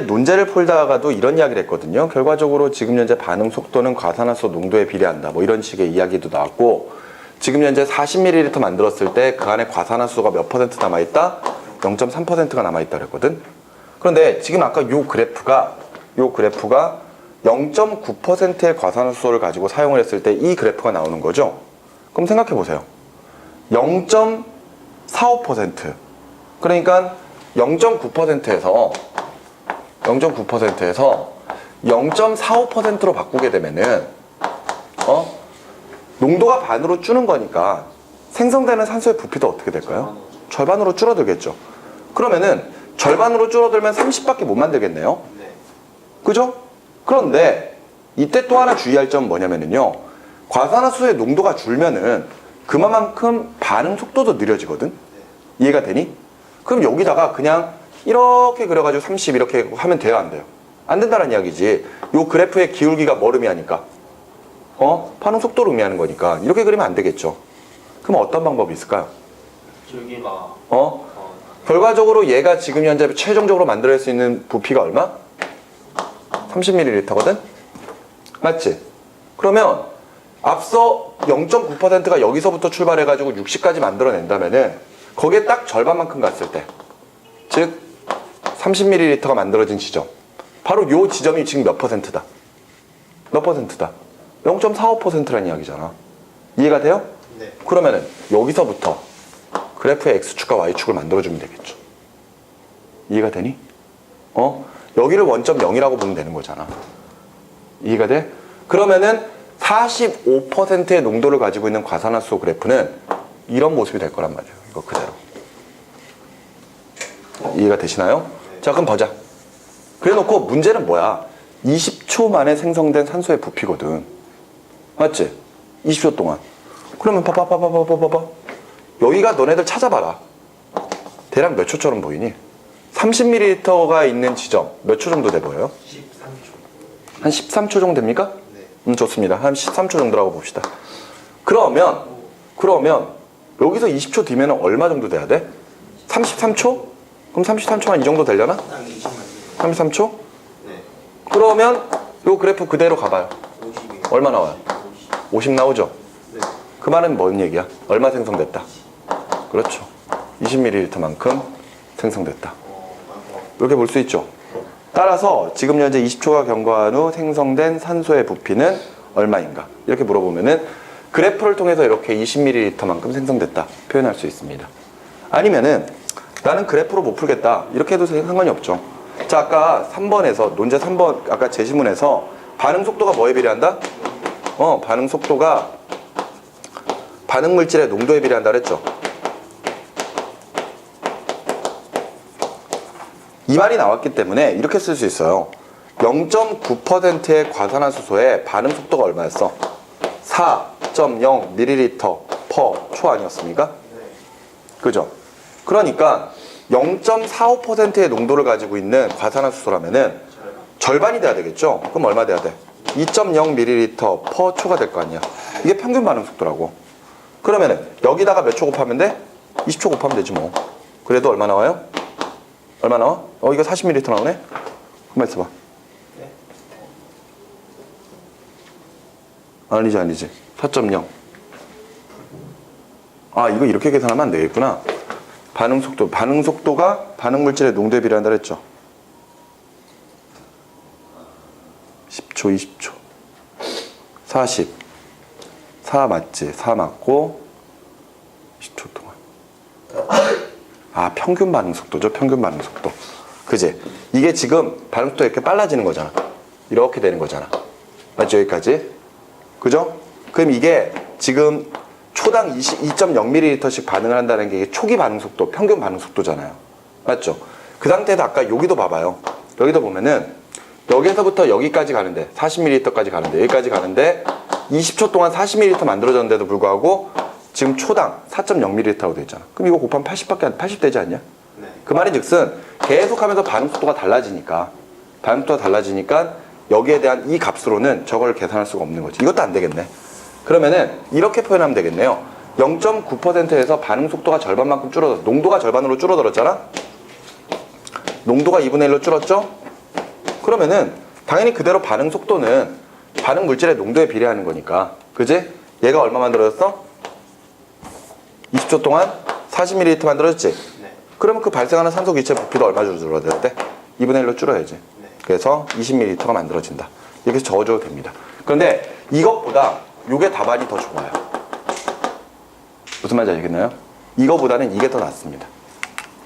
Speaker 1: 논제를 풀다가도 이런 이야기를 했거든요. 결과적으로 지금 현재 반응 속도는 과산화수소 농도에 비례한다. 뭐 이런 식의 이야기도 나왔고, 지금 현재 40ml 만들었을 때 그 안에 과산화수소가 몇 퍼센트 남아있다? 0.3%가 남아있다 그랬거든. 그런데 지금 아까 요 그래프가 0.9%의 과산화수소를 가지고 사용을 했을 때 이 그래프가 나오는 거죠. 그럼 생각해 보세요. 0.45% 그러니까 0.9%에서 0.45%로 바꾸게 되면은 농도가 반으로 줄는 거니까 생성되는 산소의 부피도 어떻게 될까요? 절반으로 줄어들겠죠. 그러면은 절반으로 줄어들면 30밖에 못 만들겠네요. 그죠? 그런데 이때 또 하나 주의할 점은 뭐냐면요. 과산화수소의 농도가 줄면은 그만큼 반응 속도도 느려지거든. 이해가 되니? 그럼 여기다가 그냥 이렇게 그려가지고 30 이렇게 하면 돼요, 안 돼요? 안 된다는 이야기지. 요 그래프의 기울기가 뭘 의미하니까? 반응 속도를 의미하는 거니까 이렇게 그리면 안 되겠죠. 그럼 어떤 방법이 있을까요?
Speaker 2: 줄기가
Speaker 1: 결과적으로 얘가 지금 현재 최종적으로 만들어낼 수 있는 부피가 얼마? 30ml거든? 맞지? 그러면 앞서 0.9%가 여기서부터 출발해가지고 60까지 만들어낸다면은 거기에 딱 절반만큼 갔을 때, 즉 30ml가 만들어진 지점, 바로 요 지점이 지금 몇 퍼센트다? 몇 퍼센트다? 0.45%라는 이야기잖아. 이해가 돼요?
Speaker 2: 네.
Speaker 1: 그러면은 여기서부터 그래프의 X축과 Y축을 만들어주면 되겠죠. 이해가 되니? 여기를 원점 0이라고 보면 되는 거잖아. 이해가 돼? 그러면은 45%의 농도를 가지고 있는 과산화수소 그래프는 이런 모습이 될 거란 말이에요. 이거 그대로. 이해가 되시나요? 자, 그럼 보자. 그래 놓고 문제는 뭐야? 20초 만에 생성된 산소의 부피거든. 맞지? 20초 동안. 그러면 봐봐. 여기가 너네들 찾아봐라. 대략 몇 초처럼 보이니? 30ml가 있는 지점 몇 초 정도 돼 보여요?
Speaker 2: 13초.
Speaker 1: 한 13초 정도 됩니까?
Speaker 2: 네.
Speaker 1: 좋습니다. 한 13초 정도라고 봅시다. 그러면 여기서 20초 뒤면 얼마 정도 돼야 돼? 33초? 그럼 33초만 이 정도 되려나?
Speaker 2: 딱 20만.
Speaker 1: 33초?
Speaker 2: 네.
Speaker 1: 그러면 요 그래프 그대로 가봐요.
Speaker 2: 50이.
Speaker 1: 얼마 나와요? 50 나오죠?
Speaker 2: 네.
Speaker 1: 그 말은 뭔 얘기야? 얼마 생성됐다? 그렇죠. 20ml만큼 생성됐다. 이렇게 볼 수 있죠. 따라서 지금 현재 20초가 경과한 후 생성된 산소의 부피는 얼마인가? 이렇게 물어보면은 그래프를 통해서 이렇게 20ml만큼 생성됐다 표현할 수 있습니다. 아니면은 나는 그래프로 못 풀겠다 이렇게 해도 상관이 없죠. 자, 아까 3번에서 논제 3번 아까 제시문에서 반응 속도가 뭐에 비례한다? 반응 속도가 반응 물질의 농도에 비례한다 그랬죠? 이 말이 나왔기 때문에 이렇게 쓸 수 있어요. 0.9%의 과산화수소의 반응 속도가 얼마였어? 4.0ml/초 아니었습니까? 그죠? 그러니까 0.45%의 농도를 가지고 있는 과산화수소라면은 절반이 돼야 되겠죠? 그럼 얼마 돼야 돼? 2.0ml/초가 될 거 아니야. 이게 평균 반응 속도라고. 그러면은 여기다가 몇 초 곱하면 돼? 20초 곱하면 되지 뭐. 그래도 얼마 나와요? 얼마 나와? 이거 40ml 나오네? 한번 있어봐. 아니지. 4.0. 아, 이거 이렇게 계산하면 안 되겠구나. 반응 속도가 반응 물질의 농도에 비례한다 그랬죠? 10초, 20초. 40. 4 맞지? 4 맞고 10초 동안. 아, 평균 반응 속도죠. 평균 반응 속도. 그지? 이게 지금 반응 속도가 이렇게 빨라지는 거잖아. 이렇게 되는 거잖아. 맞죠? 여기까지. 그죠? 그럼 이게 지금 초당 2.0ml씩 반응을 한다는 게 이게 초기 반응 속도, 평균 반응 속도잖아요. 맞죠? 그 상태에서 아까 여기도 봐봐요. 여기도 보면은 여기서부터 여기까지 가는데 40ml까지 가는데 여기까지 가는데 20초 동안 40ml 만들어졌는데도 불구하고 지금 초당 4.0ml라고 돼 있잖아. 그럼 이거 곱하면 80 되지 않냐?
Speaker 2: 네.
Speaker 1: 그 말인즉슨 계속하면서 반응 속도가 달라지니까 여기에 대한 이 값으로는 저걸 계산할 수가 없는 거지. 이것도 안 되겠네. 그러면은 이렇게 표현하면 되겠네요. 0.9%에서 반응 속도가 절반만큼 줄어들었어. 농도가 절반으로 줄어들었잖아. 농도가 2분의 1로 줄었죠. 그러면은 당연히 그대로 반응 속도는 반응 물질의 농도에 비례하는 거니까. 그지? 얘가 얼마 만들어졌어? 20초 동안 40ml 만들어졌지?
Speaker 2: 네.
Speaker 1: 그러면 그 발생하는 산소 기체 부피도 얼마 줄어들어야 돼? 2분의 1로 줄어야지.
Speaker 2: 네.
Speaker 1: 그래서 20ml가 만들어진다. 이렇게 적어줘도 됩니다. 그런데 이것보다 이게 답안이 더 좋아요. 무슨 말인지 알겠나요? 이거보다는 이게 더 낫습니다.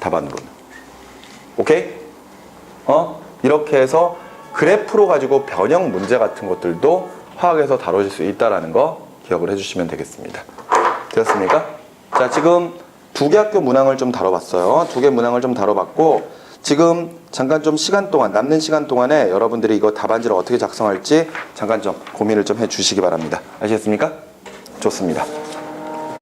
Speaker 1: 답안으로는. 오케이? 이렇게 해서 그래프로 가지고 변형 문제 같은 것들도 화학에서 다뤄질 수 있다는 거 기억을 해주시면 되겠습니다. 되었습니까? 자, 지금 두 개 학교 문항을 좀 다뤄봤어요. 두 개 문항을 좀 다뤄봤고, 지금 잠깐 좀 남는 시간 동안에 여러분들이 이거 답안지를 어떻게 작성할지 잠깐 좀 고민을 좀 해주시기 바랍니다. 아시겠습니까? 좋습니다.